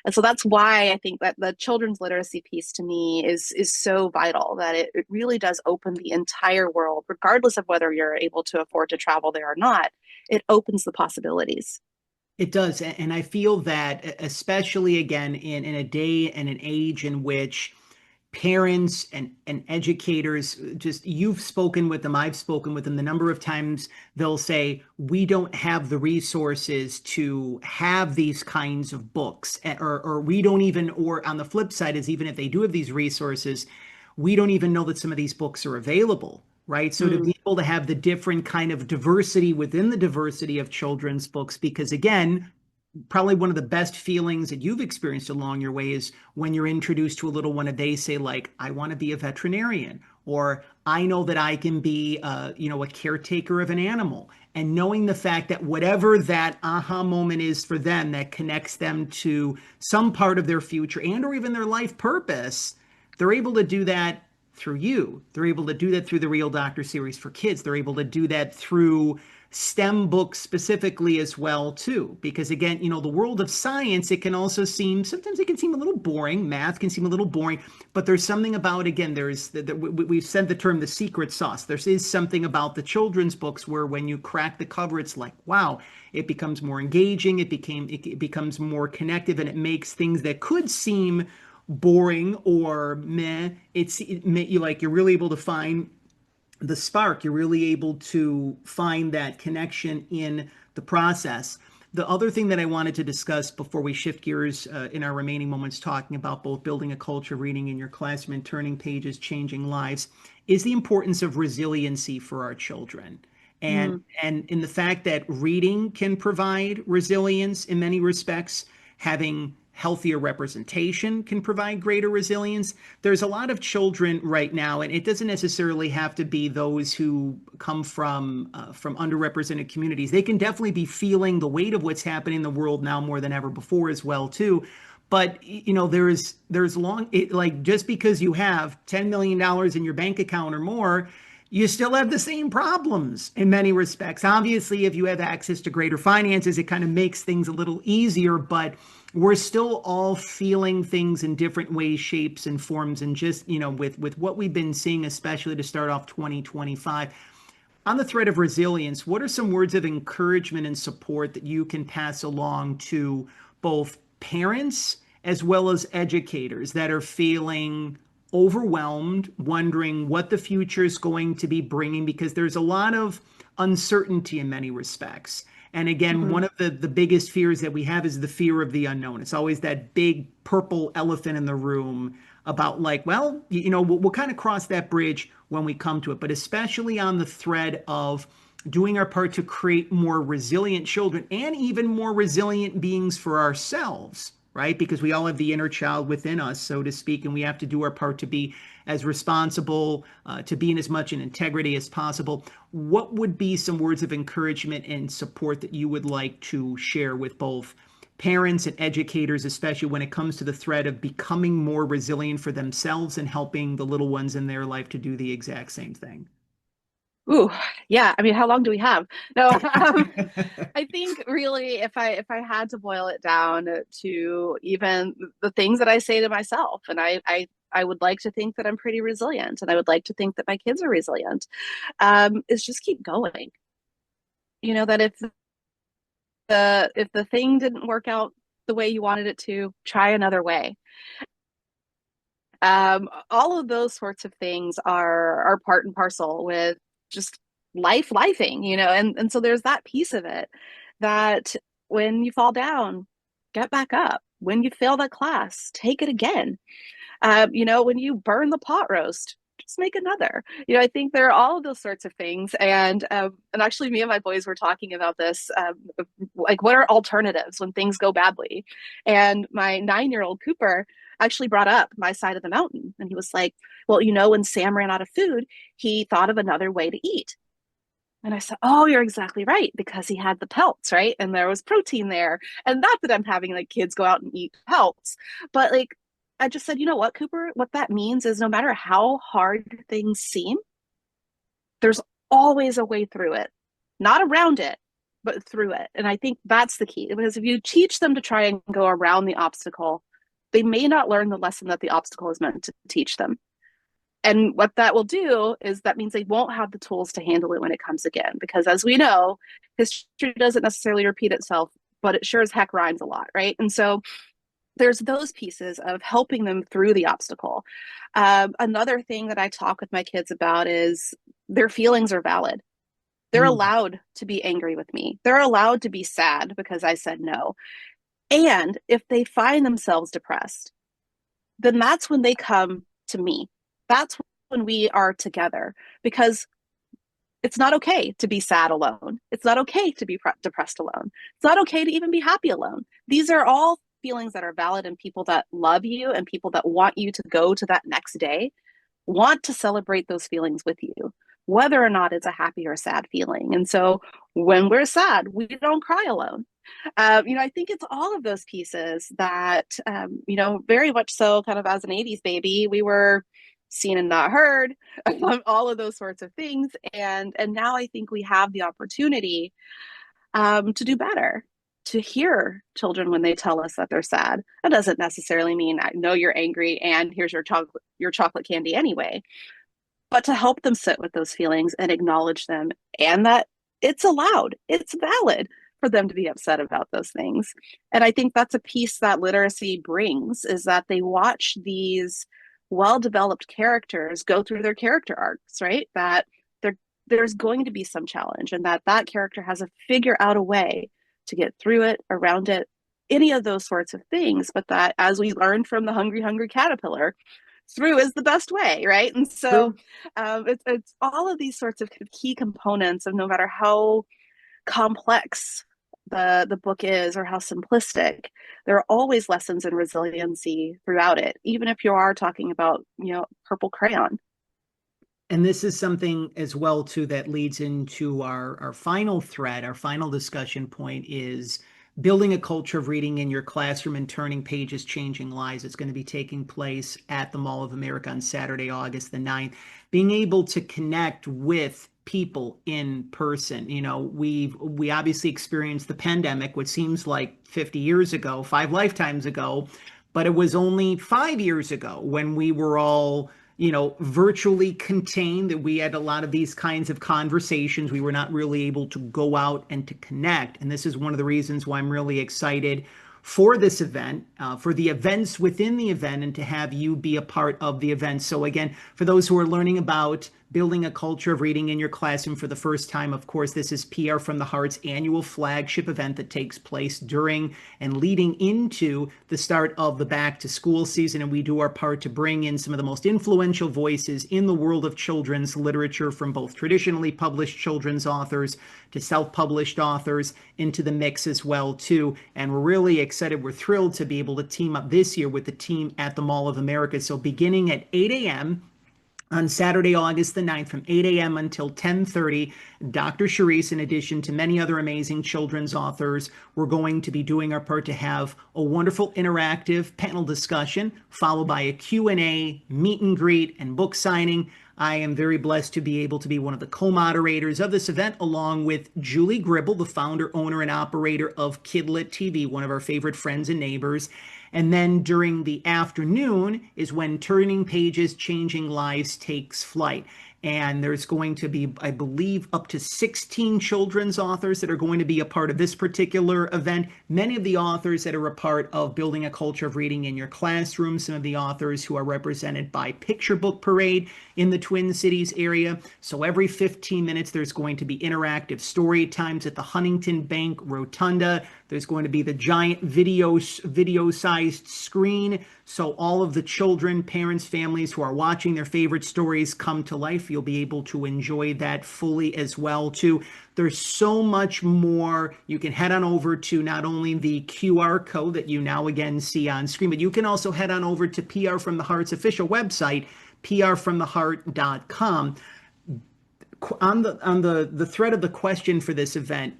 And so that's why I think that the children's literacy piece to me is so vital, that it really does open the entire world, regardless of whether you're able to afford to travel there or not. It opens the possibilities. It does. And I feel that, especially again, in a day and an age in which parents and educators, just you've spoken with them, I've spoken with them, the number of times they'll say, we don't have the resources to have these kinds of books, or we don't even, or on the flip side is, even if they do have these resources, we don't even know that some of these books are available. Right. So to Mm, be able to have the different kind of diversity within the diversity of children's books, because again, probably one of the best feelings that you've experienced along your way is when you're introduced to a little one and they say, like, I want to be a veterinarian, or I know that I can be a caretaker of an animal. And knowing the fact that whatever that aha moment is for them, that connects them to some part of their future and or even their life purpose, they're able to do that through you. They're able to do that through the Real Doctor series for kids. They're able to do that through STEM books specifically as well too, because again, the world of science, it can also seem, sometimes it can seem a little boring. Math can seem a little boring, but there's something about, again, we've said the term the secret sauce. There is something about the children's books where when you crack the cover, it's like, wow, it becomes more engaging, it becomes more connective, and it makes things that could seem boring or meh, you're really able to find the spark. You're really able to find that connection in the process. The other thing that I wanted to discuss before we shift gears in our remaining moments, talking about both building a culture of reading in your classroom and turning pages, changing lives, is the importance of resiliency for our children. And mm, and in the fact that reading can provide resilience in many respects, having healthier representation can provide greater resilience. There's a lot of children right now, and it doesn't necessarily have to be those who come from underrepresented communities. They can definitely be feeling the weight of what's happening in the world now more than ever before as well too. But there's like, just because you have $10 million in your bank account or more, you still have the same problems in many respects. Obviously, if you have access to greater finances, it kind of makes things a little easier, but we're still all feeling things in different ways, shapes, and forms. And just, with what we've been seeing, especially to start off 2025, on the thread of resilience, what are some words of encouragement and support that you can pass along to both parents as well as educators that are feeling overwhelmed, wondering what the future is going to be bringing? Because there's a lot of uncertainty in many respects. And again, mm. one of the biggest fears that we have is the fear of the unknown. It's always that big purple elephant in the room about, like, well, we'll kind of cross that bridge when we come to it. But especially on the thread of doing our part to create more resilient children and even more resilient beings for ourselves, right? Because we all have the inner child within us, so to speak, and we have to do our part to be as responsible, to be in as much in integrity as possible. What would be some words of encouragement and support that you would like to share with both parents and educators, especially when it comes to the thread of becoming more resilient for themselves and helping the little ones in their life to do the exact same thing? Ooh, yeah. I mean, how long do we have? No, I think really, if I had to boil it down to even the things that I say to myself, and I would like to think that I'm pretty resilient, and I would like to think that my kids are resilient, is just keep going. That if the thing didn't work out the way you wanted it to, try another way. All of those sorts of things are part and parcel with just lifing, and so there's that piece of it, that when you fall down, get back up. When you fail that class, take it again. When you burn the pot roast, just make another. I think there are all of those sorts of things, and actually, me and my boys were talking about this, like, what are alternatives when things go badly? And my 9-year-old Cooper actually brought up my side of the mountain, and he was like, "Well, when Sam ran out of food, he thought of another way to eat." And I said, "Oh, you're exactly right, because he had the pelts, right? And there was protein there. And not that I'm having like kids go out and eat pelts, but like I just said, you know what, Cooper? What that means is no matter how hard things seem, there's always a way through it. not around it, but through it. And I think that's the key, because if you teach them to try and go around the obstacle, they may not learn the lesson that the obstacle is meant to teach them. And what that will do is that means they won't have the tools to handle it when it comes again. Because as we know, history doesn't necessarily repeat itself, but it sure as heck rhymes a lot, right? And so there's those pieces of helping them through the obstacle. Another thing that I talk with my kids about is their feelings are valid. They're Mm. allowed to be angry with me. They're allowed to be sad because I said no. And if they find themselves depressed, then that's when they come to me. That's when we are together, because it's not okay to be sad alone. It's not okay to be depressed alone. It's not okay to even be happy alone. These are all feelings that are valid, and people that love you and people that want you to go to that next day want to celebrate those feelings with you, whether or not it's a happy or a sad feeling. And so when we're sad, we don't cry alone. I think it's all of those pieces that, very much so kind of as an 80s baby, we were seen and not heard, all of those sorts of things. And now I think we have the opportunity to do better, to hear children when they tell us that they're sad. That doesn't necessarily mean I know you're angry and here's your chocolate candy anyway, but to help them sit with those feelings and acknowledge them, and that it's allowed, it's valid for them to be upset about those things. And I think that's a piece that literacy brings, is that they watch these well-developed characters go through their character arcs, right? That there's going to be some challenge, and that character has to figure out a way to get through it, around it, any of those sorts of things. But that, as we learned from the hungry caterpillar, through is the best way, right? And so True. it's all of these sorts of key components of, no matter how complex the book is or how simplistic, there are always lessons in resiliency throughout it, even if you are talking about, purple crayon. And this is something as well too that leads into our final thread, our final discussion point is building a culture of reading in your classroom and turning pages, changing lives. It's going to be taking place at the Mall of America on Saturday, August the 9th. Being able to connect with people in person. We obviously experienced the pandemic, which seems like 50 years ago, 5 lifetimes ago, but it was only 5 years ago when we were all virtually contained, that we had a lot of these kinds of conversations. We were not really able to go out and to connect. And this is one of the reasons why I'm really excited for this event, for the events within the event, and to have you be a part of the event. So again, for those who are learning about building a culture of reading in your classroom for the first time, of course, this is PR from the Heart's annual flagship event that takes place during and leading into the start of the back to school season. And we do our part to bring in some of the most influential voices in the world of children's literature, from both traditionally published children's authors to self-published authors, into the mix as well too. And we're really excited. We're thrilled to be able to team up this year with the team at the Mall of America. So beginning at 8 a.m., on Saturday, August the 9th, from 8 a.m. until 10:30, Dr. Cherice, in addition to many other amazing children's authors, we're going to be doing our part to have a wonderful interactive panel discussion, followed by a Q&A, meet and greet, and book signing. I am very blessed to be able to be one of the co-moderators of this event, along with Julie Gribble, the founder, owner, and operator of Kidlit TV, one of our favorite friends and neighbors. And then during the afternoon is when Turning Pages, Changing Lives takes flight. And there's going to be, I believe, up to 16 children's authors that are going to be a part of this particular event. Many of the authors that are a part of building a culture of reading in your classroom, some of the authors who are represented by Picture Book Parade in the Twin Cities area. So every 15 minutes, there's going to be interactive story times at the Huntington Bank Rotunda. There's going to be the giant video-sized screen. So all of the children, parents, families who are watching their favorite stories come to life, you'll be able to enjoy that fully as well too. There's so much more. You can head on over to not only the QR code that you now again see on screen, but you can also head on over to PR from the Heart's official website, prfromtheheart.com. On the thread of the question for this event,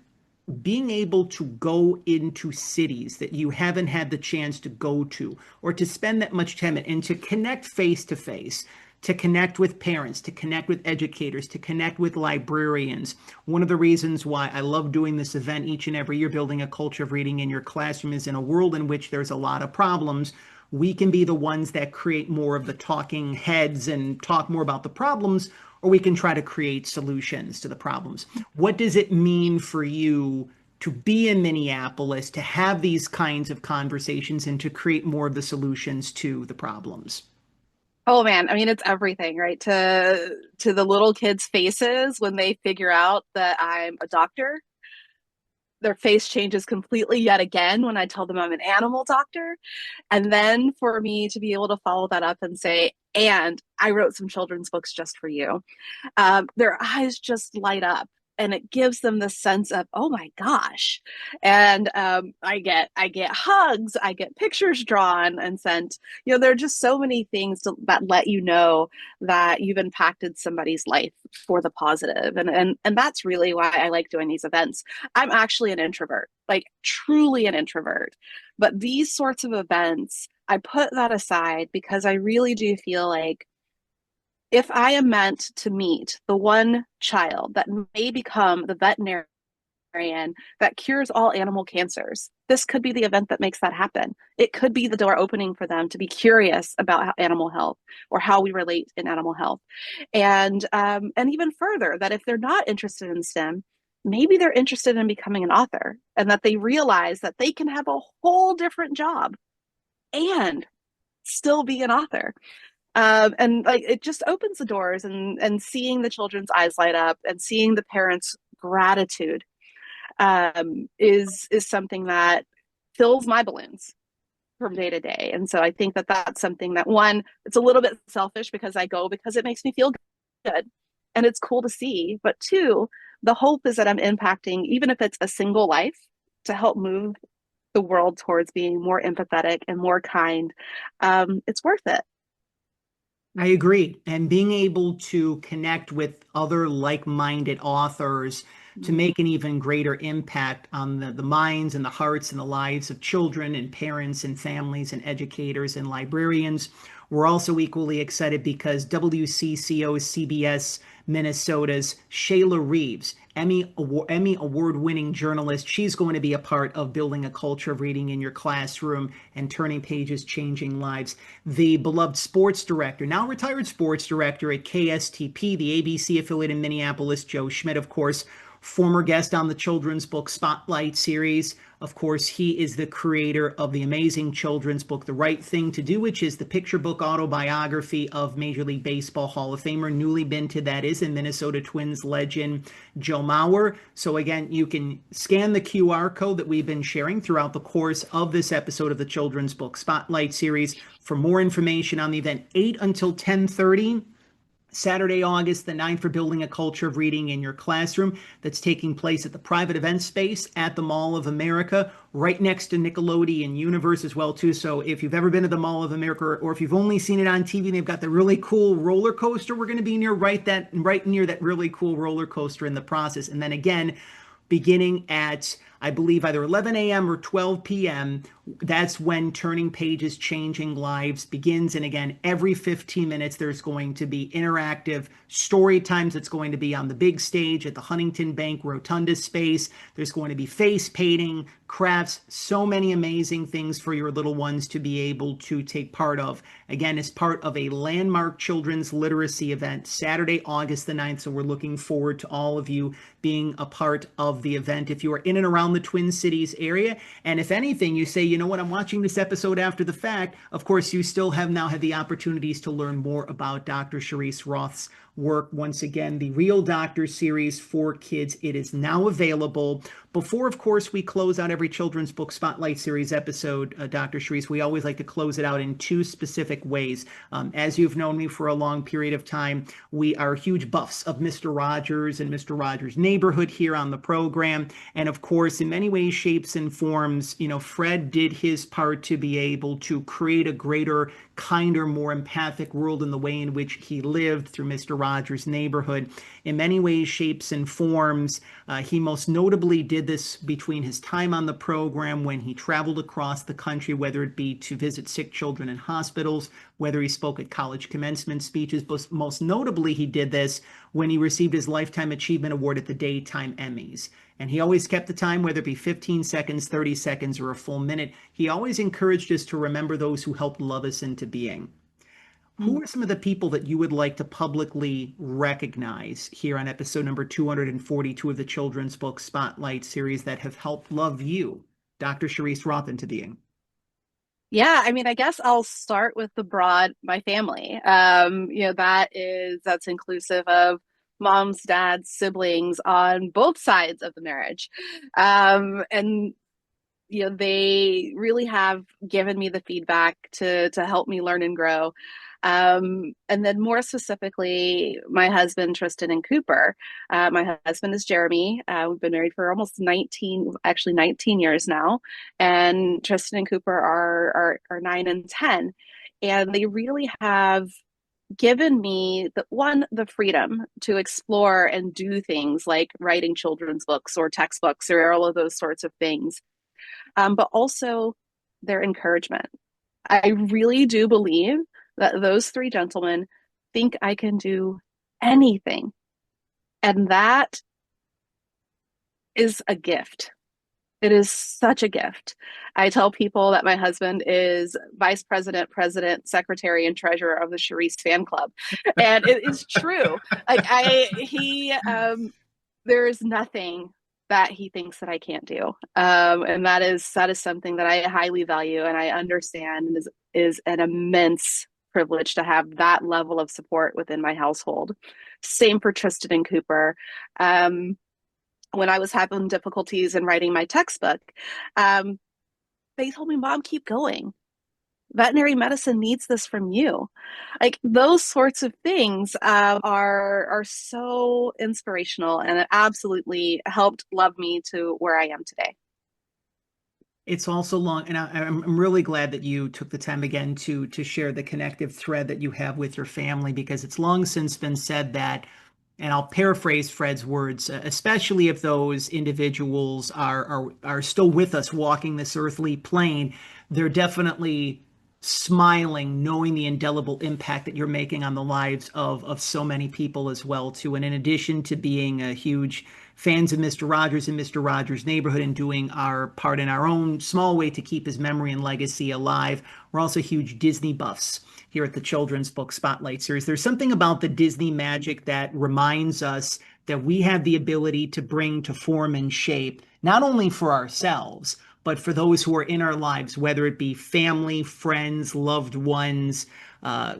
being able to go into cities that you haven't had the chance to go to, or to spend that much time in, and to connect face to face. to connect with parents, to connect with educators, to connect with librarians. One of the reasons why I love doing this event each and every year, building a culture of reading in your classroom, is in a world in which there's a lot of problems, we can be the ones that create more of the talking heads and talk more about the problems, or we can try to create solutions to the problems. What does it mean for you to be in Minneapolis, to have these kinds of conversations and to create more of the solutions to the problems? Oh man, I mean it's everything, right? To the little kids' faces when they figure out that I'm a doctor. Their face changes completely yet again when I tell them I'm an animal doctor. And then for me to be able to follow that up and say, and I wrote some children's books just for you. Their eyes just light up, and it gives them the sense of, oh my gosh. And I get hugs, I get pictures drawn and sent. There are just so many things that let you know that you've impacted somebody's life for the positive. And that's really why I like doing these events. I'm actually an introvert, like truly an introvert. But these sorts of events, I put that aside because I really do feel like if I am meant to meet the one child that may become the veterinarian that cures all animal cancers, this could be the event that makes that happen. It could be the door opening for them to be curious about animal health or how we relate in animal health. And even further, that if they're not interested in STEM, maybe they're interested in becoming an author, and that they realize that they can have a whole different job and still be an author. And like it just opens the doors, and seeing the children's eyes light up and seeing the parents' gratitude is something that fills my balloons from day to day. And so I think that that's something that, one, it's a little bit selfish because I go because it makes me feel good and it's cool to see. But two, the hope is that I'm impacting, even if it's a single life, to help move the world towards being more empathetic and more kind. It's worth it. I agree. And being able to connect with other like-minded authors to make an even greater impact on the minds and the hearts and the lives of children and parents and families and educators and librarians. We're also equally excited because WCCO CBS Minnesota's Shayla Reeves, Emmy Award-winning journalist, she's going to be a part of building a culture of reading in your classroom and turning pages, changing lives. The beloved sports director, now retired sports director at KSTP, the ABC affiliate in Minneapolis, Joe Schmidt, of course, former guest on the children's book Spotlight series. Of course, he is the creator of the amazing children's book, The Right Thing to Do, which is the picture book autobiography of Major League Baseball Hall of Famer, newly minted, that is, in Minnesota Twins legend Joe Mauer. So again, you can scan the QR code that we've been sharing throughout the course of this episode of the children's book Spotlight series for more information on the event. 8 until 10:30. Saturday, August the 9th, for building a culture of reading in your classroom. That's taking place at the private event space at the Mall of America, right next to Nickelodeon Universe as well, too. So if you've ever been to the Mall of America, or if you've only seen it on TV, they've got the really cool roller coaster. We're going to be right near that really cool roller coaster in the process. And then again, beginning at, I believe, either 11 a.m. or 12 p.m. That's when Turning Pages, Changing Lives begins. And again, every 15 minutes, there's going to be interactive story times. It's going to be on the big stage at the Huntington Bank Rotunda space. There's going to be face painting, crafts, so many amazing things for your little ones to be able to take part of. Again, as part of a landmark children's literacy event, Saturday, August the 9th. So we're looking forward to all of you being a part of the event. If you are in and around the Twin Cities area, and if anything, you say, you know what, I'm watching this episode after the fact, of course, you still have now had the opportunities to learn more about Dr. Cherice Roth's work. Once again, the Real Doctor series for kids. It is now available. Before, of course, we close out every children's book Spotlight series episode, Dr. Cherice, we always like to close it out in two specific ways. As you've known me for a long period of time, we are huge buffs of Mr. Rogers and Mr. Rogers' Neighborhood here on the program. And of course, in many ways, shapes, and forms, Fred did his part to be able to create a greater kinder, more empathic world in the way in which he lived through Mr. Rogers' Neighborhood. In many ways, shapes, and forms. He most notably did this between his time on the program when he traveled across the country, whether it be to visit sick children in hospitals, whether he spoke at college commencement speeches. But most notably, he did this when he received his Lifetime Achievement Award at the Daytime Emmys. And he always kept the time, whether it be 15 seconds, 30 seconds, or a full minute. He always encouraged us to remember those who helped love us into being. Who are some of the people that you would like to publicly recognize here on episode number 242 of the Children's Book Spotlight series that have helped love you, Dr. Cherice Roth, into being? Yeah, I mean, I guess I'll start with my family. That's inclusive of moms, dads, siblings on both sides of the marriage. And they really have given me the feedback to help me learn and grow. And then more specifically, my husband, Tristan and Cooper. My husband is Jeremy. We've been married for almost 19 years now. And Tristan and Cooper are 9 and 10. And they really have given me the freedom to explore and do things like writing children's books or textbooks or all of those sorts of things, but also their encouragement. I really do believe that those three gentlemen think I can do anything. And that is a gift. It is such a gift. I tell people that my husband is vice president, president, secretary, and treasurer of the Cherice fan club. And it is true. There is nothing that he thinks that I can't do. And that is something that I highly value and I understand, and is an immense privilege to have that level of support within my household. Same for Tristan and Cooper. When I was having difficulties in writing my textbook, they told me, Mom, keep going. Veterinary medicine needs this from you. Like those sorts of things are so inspirational, and it absolutely helped love me to where I am today. It's also long, and I'm really glad that you took the time again to share the connective thread that you have with your family, because it's long since been said that, and I'll paraphrase Fred's words, especially if those individuals are still with us walking this earthly plane, they're definitely smiling, knowing the indelible impact that you're making on the lives of so many people as well too. And in addition to being a huge fans of Mr. Rogers and Mr. Rogers' Neighborhood and doing our part in our own small way to keep his memory and legacy alive, we're also huge Disney buffs here at the Children's Book Spotlight series. There's something about the Disney magic that reminds us that we have the ability to bring to form and shape, not only for ourselves, but for those who are in our lives, whether it be family, friends, loved ones,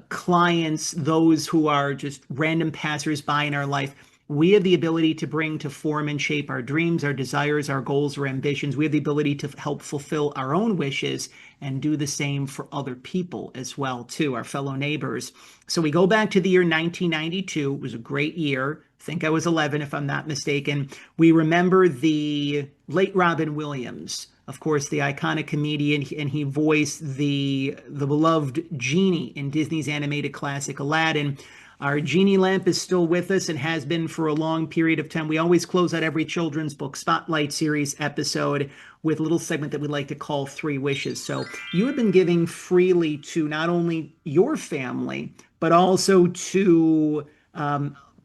clients, those who are just random passersby in our life. We have the ability to bring to form and shape our dreams, our desires, our goals, or ambitions. We have the ability to help fulfill our own wishes and do the same for other people as well, too, our fellow neighbors. So we go back to the year 1992. It was a great year. I think I was 11, if I'm not mistaken. We remember the late Robin Williams, of course, the iconic comedian, and he voiced the beloved genie in Disney's animated classic Aladdin. Our genie lamp is still with us and has been for a long period of time. We always close out every Children's Book Spotlight series episode with a little segment that we like to call Three Wishes. So you have been giving freely to not only your family, but also to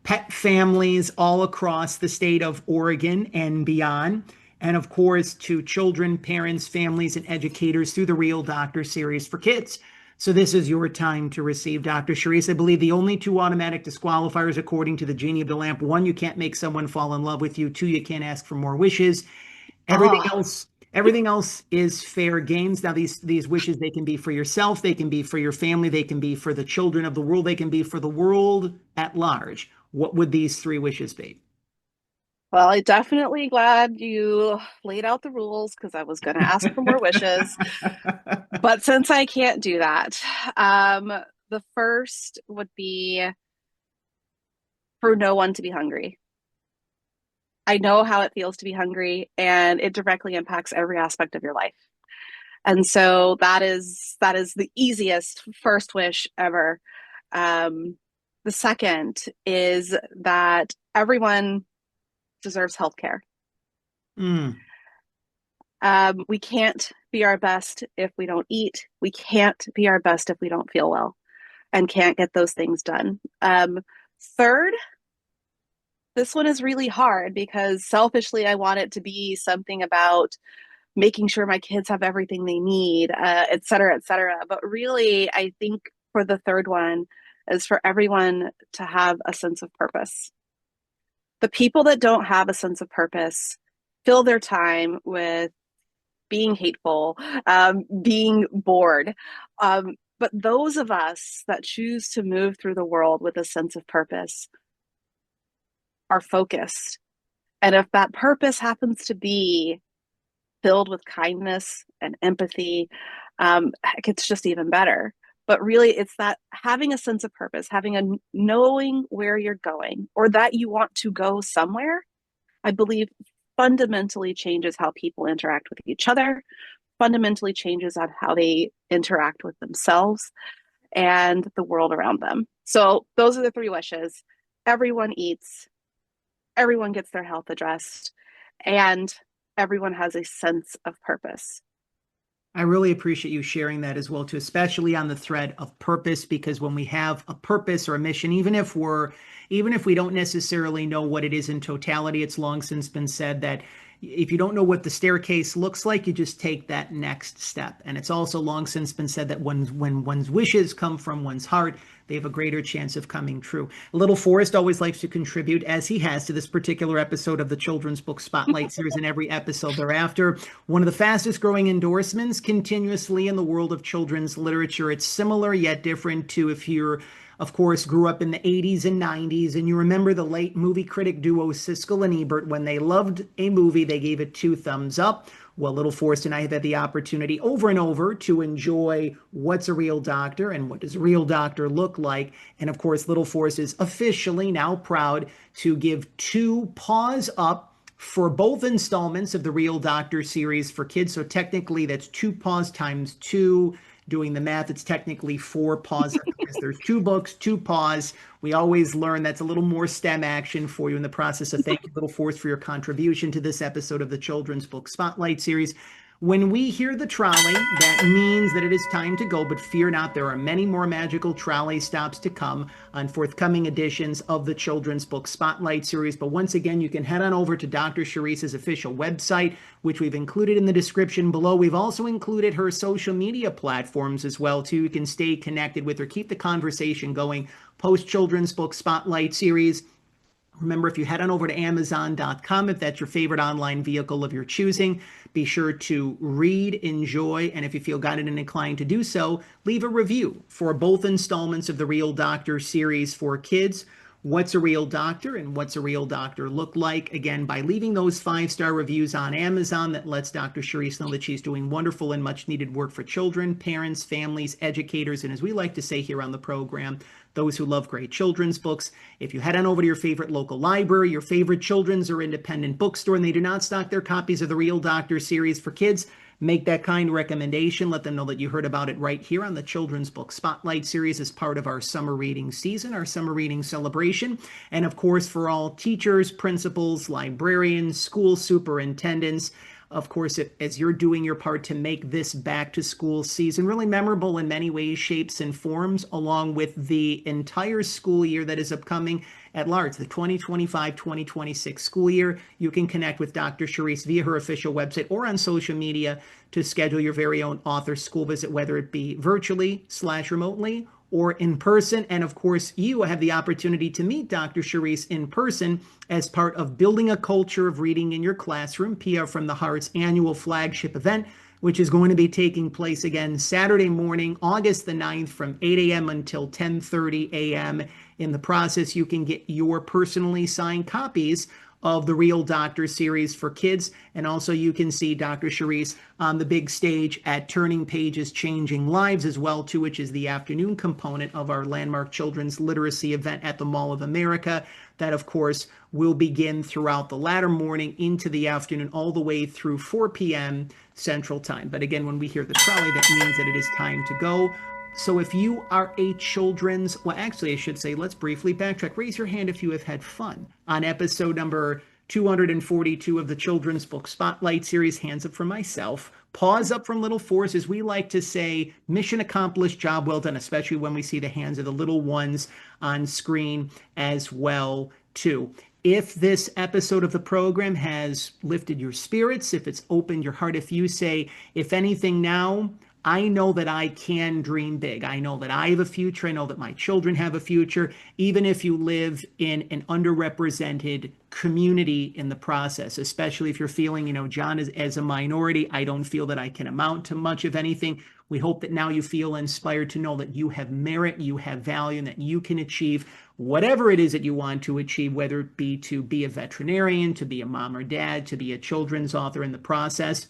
pet families all across the state of Oregon and beyond. And of course, to children, parents, families, and educators through the Real Doctor series for kids. So this is your time to receive, Dr. Cherice. I believe the only two automatic disqualifiers, according to the Genie of the Lamp: one, you can't make someone fall in love with you; two, you can't ask for more wishes. Everything Oh, else is fair games. Now, these wishes, they can be for yourself, they can be for your family, they can be for the children of the world, they can be for the world at large. What would these three wishes be? well, I'm definitely glad you laid out the rules because I was going to ask for more wishes. But since I can't do that, um, the first would be for no one to be hungry. I know how it feels to be hungry, and it directly impacts every aspect of your life. And so that is the easiest first wish ever. Um, the second is that everyone deserves health care. Mm. We can't be our best if we don't eat. We can't be our best if we don't feel well and can't get those things done. Third, this one is really hard because selfishly, I want it to be something about making sure my kids have everything they need, et cetera, et cetera. But really, I think for the third one is for everyone to have a sense of purpose. The people that don't have a sense of purpose fill their time with being hateful, being bored. But those of us that choose to move through the world with a sense of purpose are focused. And if that purpose happens to be filled with kindness and empathy, it's just even better. But really, it's that having a sense of purpose, having a knowing where you're going or that you want to go somewhere, I believe fundamentally changes how people interact with each other, fundamentally changes on how they interact with themselves and the world around them. So those are the three wishes. Everyone eats, everyone gets their health addressed, and everyone has a sense of purpose. I really appreciate you sharing that as well, too, especially on the thread of purpose, because when we have a purpose or a mission, even if we don't necessarily know what it is in totality, it's long since been said that if you don't know what the staircase looks like, you just take that next step. And it's also long since been said that when one's wishes come from one's heart, they have a greater chance of coming true. Little Forrest always likes to contribute, as he has, to this particular episode of the Children's Book Spotlight series and every episode thereafter. One of the fastest growing endorsements continuously in the world of children's literature. It's similar yet different to if you're of course, grew up in the 80s and 90s, and you remember the late movie critic duo Siskel and Ebert. When they loved a movie, they gave it 2 thumbs up. Well, Little Forrest and I have had the opportunity over and over to enjoy What's a Real Doctor and what does a real doctor look like. And of course, Little Forrest is officially now proud to give 2 paws up for both installments of the Real Doctor series for kids. So technically, that's 2 paws times 2. Doing the math, it's technically 4 paws because there's 2 books, 2 paws. We always learn that's a little more STEM action for you in the process of thank you, Little Force, for your contribution to this episode of the Children's Book Spotlight series. When we hear the trolley, that means that it is time to go, but fear not, there are many more magical trolley stops to come on forthcoming editions of the Children's Book Spotlight series. But once again, you can head on over to Dr. Cherice's official website, which we've included in the description below. We've also included her social media platforms as well, too. You can stay connected with her, keep the conversation going post Children's Book Spotlight series. Remember, if you head on over to Amazon.com, if that's your favorite online vehicle of your choosing, be sure to read, enjoy, and if you feel guided and inclined to do so, leave a review for both installments of the Real Doctor series for kids. What's a Real Doctor and What's a Real Doctor Look Like? Again, by leaving those 5-star reviews on Amazon, that lets Dr. Cherice know that she's doing wonderful and much needed work for children, parents, families, educators, and as we like to say here on the program, those who love great children's books. If you head on over to your favorite local library, your favorite children's or independent bookstore, and they do not stock their copies of the Real Doctor series for kids, make that kind recommendation. Let them know that you heard about it right here on the Children's Book Spotlight series as part of our summer reading season, our summer reading celebration. And of course, for all teachers, principals, librarians, school superintendents, of course, as you're doing your part to make this back to school season really memorable in many ways, shapes, and forms, along with the entire school year that is upcoming at large, the 2025-2026 school year, you can connect with Dr. Cherice via her official website or on social media to schedule your very own author school visit, whether it be virtually/remotely or in person. And of course, you have the opportunity to meet Dr. Cherice in person as part of Building a Culture of Reading in Your Classroom, PR from the Heart's annual flagship event, which is going to be taking place again Saturday morning, August the 9th from 8 a.m. until 10:30 a.m. In the process, you can get your personally signed copies of the Real Doctor series for kids. And also you can see Dr. Cherice on the big stage at Turning Pages Changing Lives as well, too, which is the afternoon component of our landmark children's literacy event at the Mall of America. That, of course, will begin throughout the latter morning into the afternoon, all the way through 4 p.m. Central Time. But again, when we hear the trolley, that means that it is time to go. So if you are a children's, well, actually, I should say, let's briefly backtrack. Raise your hand if you have had fun on episode number 242 of the Children's Book Spotlight series. Hands up for myself. Paws up from little Forrest, as we like to say. Mission accomplished, job well done, especially when we see the hands of the little ones on screen as well, too. If this episode of the program has lifted your spirits, if it's opened your heart, if you say, if anything now, I know that I can dream big. I know that I have a future. I know that my children have a future, even if you live in an underrepresented community in the process, especially if you're feeling, John, as a minority, I don't feel that I can amount to much of anything. We hope that now you feel inspired to know that you have merit, you have value, and that you can achieve whatever it is that you want to achieve, whether it be to be a veterinarian, to be a mom or dad, to be a children's author in the process.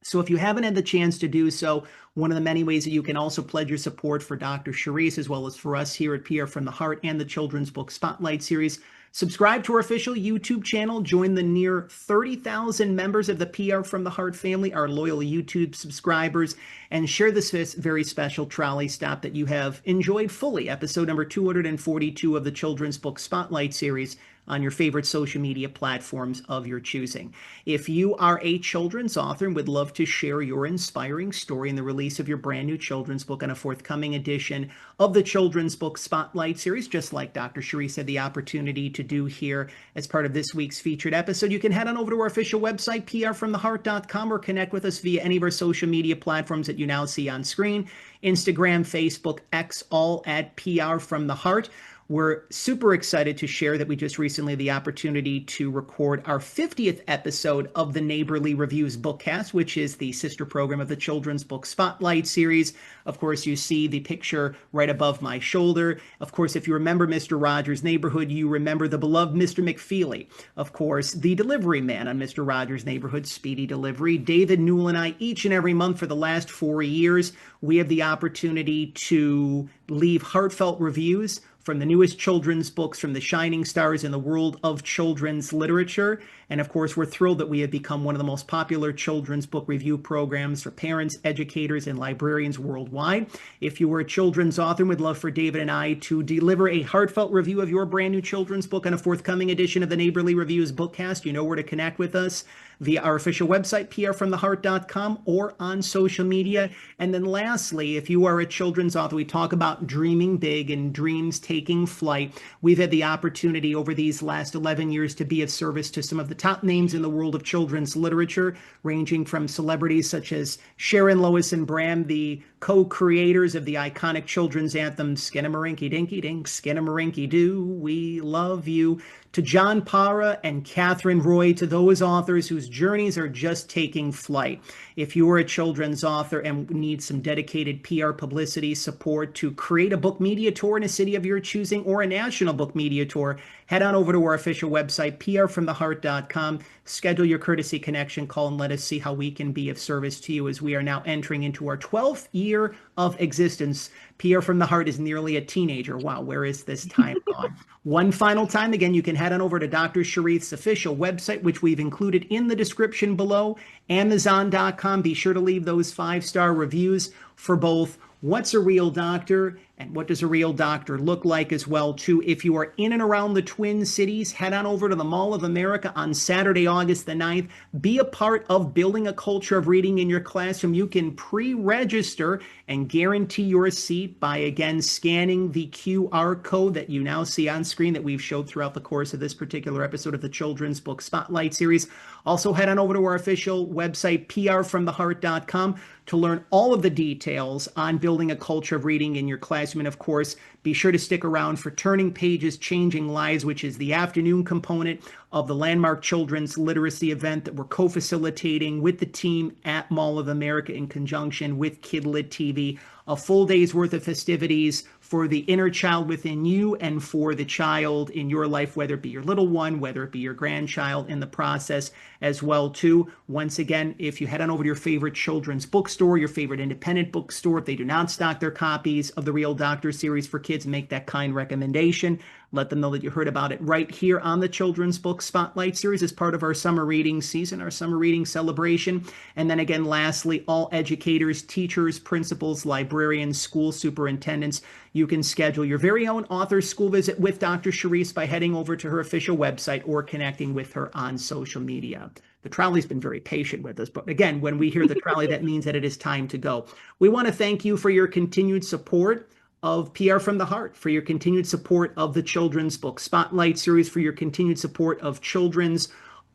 So if you haven't had the chance to do so, one of the many ways that you can also pledge your support for Dr. Cherice, as well as for us here at PR from the Heart and the Children's Book Spotlight series, subscribe to our official YouTube channel, join the near 30,000 members of the PR from the Heart family, our loyal YouTube subscribers, and share this very special trolley stop that you have enjoyed fully, episode number 242 of the Children's Book Spotlight series, on your favorite social media platforms of your choosing. If you are a children's author and would love to share your inspiring story in the release of your brand new children's book on a forthcoming edition of the Children's Book Spotlight series, just like Dr. Cherice had the opportunity to do here as part of this week's featured episode, you can head on over to our official website, prfromtheheart.com, or connect with us via any of our social media platforms that you now see on screen, Instagram, Facebook, X, all at PR from the Heart. We're super excited to share that we just recently had the opportunity to record our 50th episode of the Neighborly Reviews Bookcast, which is the sister program of the Children's Book Spotlight series. Of course, you see the picture right above my shoulder. Of course, if you remember Mr. Rogers' Neighborhood, you remember the beloved Mr. McFeely. Of course, the delivery man on Mr. Rogers' Neighborhood, Speedy Delivery. David Newell and I, each and every month for the last 4 years, we have the opportunity to leave heartfelt reviews from the newest children's books, from the shining stars in the world of children's literature. And of course, we're thrilled that we have become one of the most popular children's book review programs for parents, educators, and librarians worldwide. If you were a children's author, we'd love for David and I to deliver a heartfelt review of your brand new children's book on a forthcoming edition of the Neighborly Reviews Bookcast. You know where to connect with us via our official website, prfromtheheart.com, or on social media. And then lastly, if you are a children's author, we talk about dreaming big and dreams taking flight. We've had the opportunity over these last 11 years to be of service to some of the top names in the world of children's literature, ranging from celebrities such as Sharon Lois and Bram, the co-creators of the iconic children's anthem, Skinnamarink Dinky Dink, Skinnamarink Doo, We Love You, to John Parra and Catherine Roy, to those authors whose journeys are just taking flight. If you are a children's author and need some dedicated PR publicity support to create a book media tour in a city of your choosing or a national book media tour, head on over to our official website, prfromtheheart.com. Schedule your courtesy connection call and let us see how we can be of service to you as we are now entering into our 12th year of existence. PR from the Heart is nearly a teenager. Wow, where is this time gone? One final time, again, you can head on over to Dr. Cherice's official website, which we've included in the description below, Amazon.com. Be sure to leave those 5-star reviews for both What's a Real Doctor and What Does a Real Doctor Look Like as well, too. If you are in and around the Twin Cities, head on over to the Mall of America on Saturday, August the 9th. Be a part of building a culture of reading in your classroom. You can pre-register and guarantee your seat by, again, scanning the QR code that you now see on screen that we've showed throughout the course of this particular episode of the Children's Book Spotlight series. Also, head on over to our official website, prfromtheheart.com, to learn all of the details on building a culture of reading in your classroom. And of course, be sure to stick around for Turning Pages Changing Lives, which is the afternoon component of the landmark children's literacy event that we're co-facilitating with the team at Mall of America in conjunction with Kidlit TV. a full day's worth of festivities for the inner child within you and for the child in your life, whether it be your little one, whether it be your grandchild in the process as well too. Once again, if you head on over to your favorite children's bookstore, your favorite independent bookstore, if they do not stock their copies of the Real Doctor series for kids, make that kind recommendation. Let them know that you heard about it right here on the Children's Book Spotlight series as part of our summer reading season, our summer reading celebration. And then again, lastly, all educators, teachers, principals, librarians, school superintendents, you can schedule your very own author school visit with Dr. Cherice by heading over to her official website or connecting with her on social media. The trolley's been very patient with us, but again, when we hear the trolley, that means that it is time to go. We want to thank you for your continued support of PR from the Heart, for your continued support of the Children's Book Spotlight series, for your continued support of children's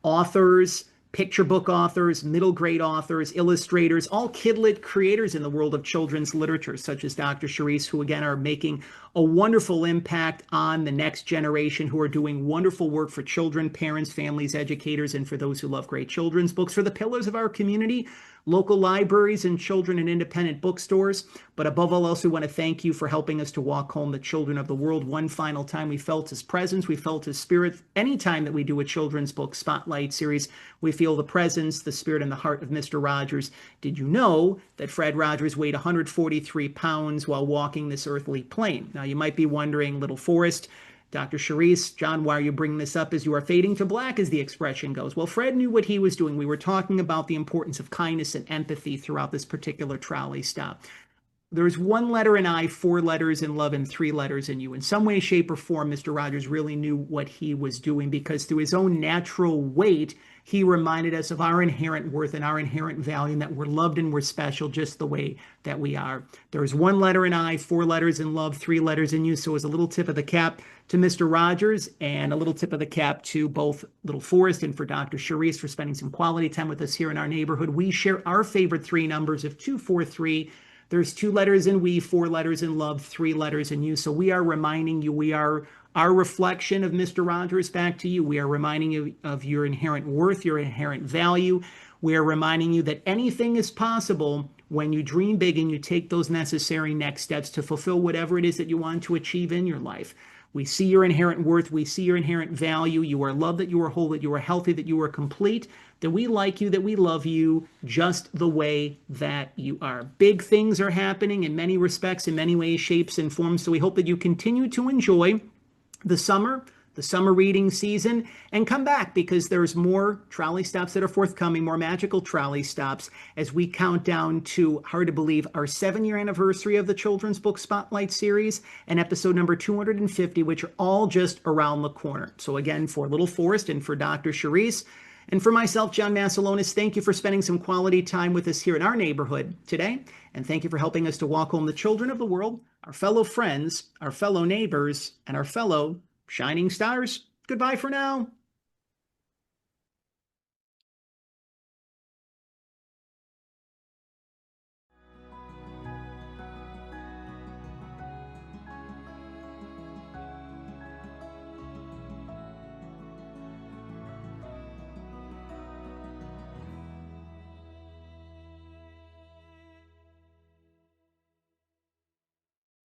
authors, picture book authors, middle grade authors, illustrators, all kidlit creators in the world of children's literature, such as Dr. Cherice, who again are making a wonderful impact on the next generation, who are doing wonderful work for children, parents, families, educators, and for those who love great children's books, for the pillars of our community, local libraries and children and independent bookstores. But above all else, we want to thank you for helping us to walk home the children of the world one final time. We felt his presence. We felt his spirit. Anytime that we do a children's book spotlight series, we feel the presence, the spirit, and the heart of Mr. Rogers. Did you know that Fred Rogers weighed 143 pounds while walking this earthly plane? Now, you might be wondering, little Forrest, Dr. Cherice, John, why are you bringing this up as you are fading to black, as the expression goes? Well, Fred knew what he was doing. We were talking about the importance of kindness and empathy throughout this particular trolley stop. There's one letter in I, four letters in love, and three letters in you. In some way, shape, or form, Mr. Rogers really knew what he was doing, because through his own natural weight, he reminded us of our inherent worth and our inherent value, and that we're loved and we're special just the way that we are. There's one letter in I, four letters in love, three letters in you. So as a little tip of the cap to Mr. Rogers, and a little tip of the cap to both little Forrest and for Dr. Cherice for spending some quality time with us here in our neighborhood, we share our favorite three numbers of 243. There's two letters in we, four letters in love, three letters in you. So we are reminding you, we are our reflection of Mr. Rogers back to you. We are reminding you of your inherent worth, your inherent value. We are reminding you that anything is possible when you dream big and you take those necessary next steps to fulfill whatever it is that you want to achieve in your life. We see your inherent worth. We see your inherent value. You are loved, that you are whole, that you are healthy, that you are complete, that we like you, that we love you just the way that you are. Big things are happening in many respects, in many ways, shapes, and forms. So we hope that you continue to enjoy the summer reading season, and come back, because there's more trolley stops that are forthcoming, more magical trolley stops, as we count down to, hard to believe, our 7-year anniversary of the Children's Book Spotlight series and episode number 250, which are all just around the corner. So again, for little Forrest and for Dr. Cherice and for myself, John Masiulionis, thank you for spending some quality time with us here in our neighborhood today. And thank you for helping us to walk home the children of the world, our fellow friends, our fellow neighbors, and our fellow shining stars. Goodbye for now.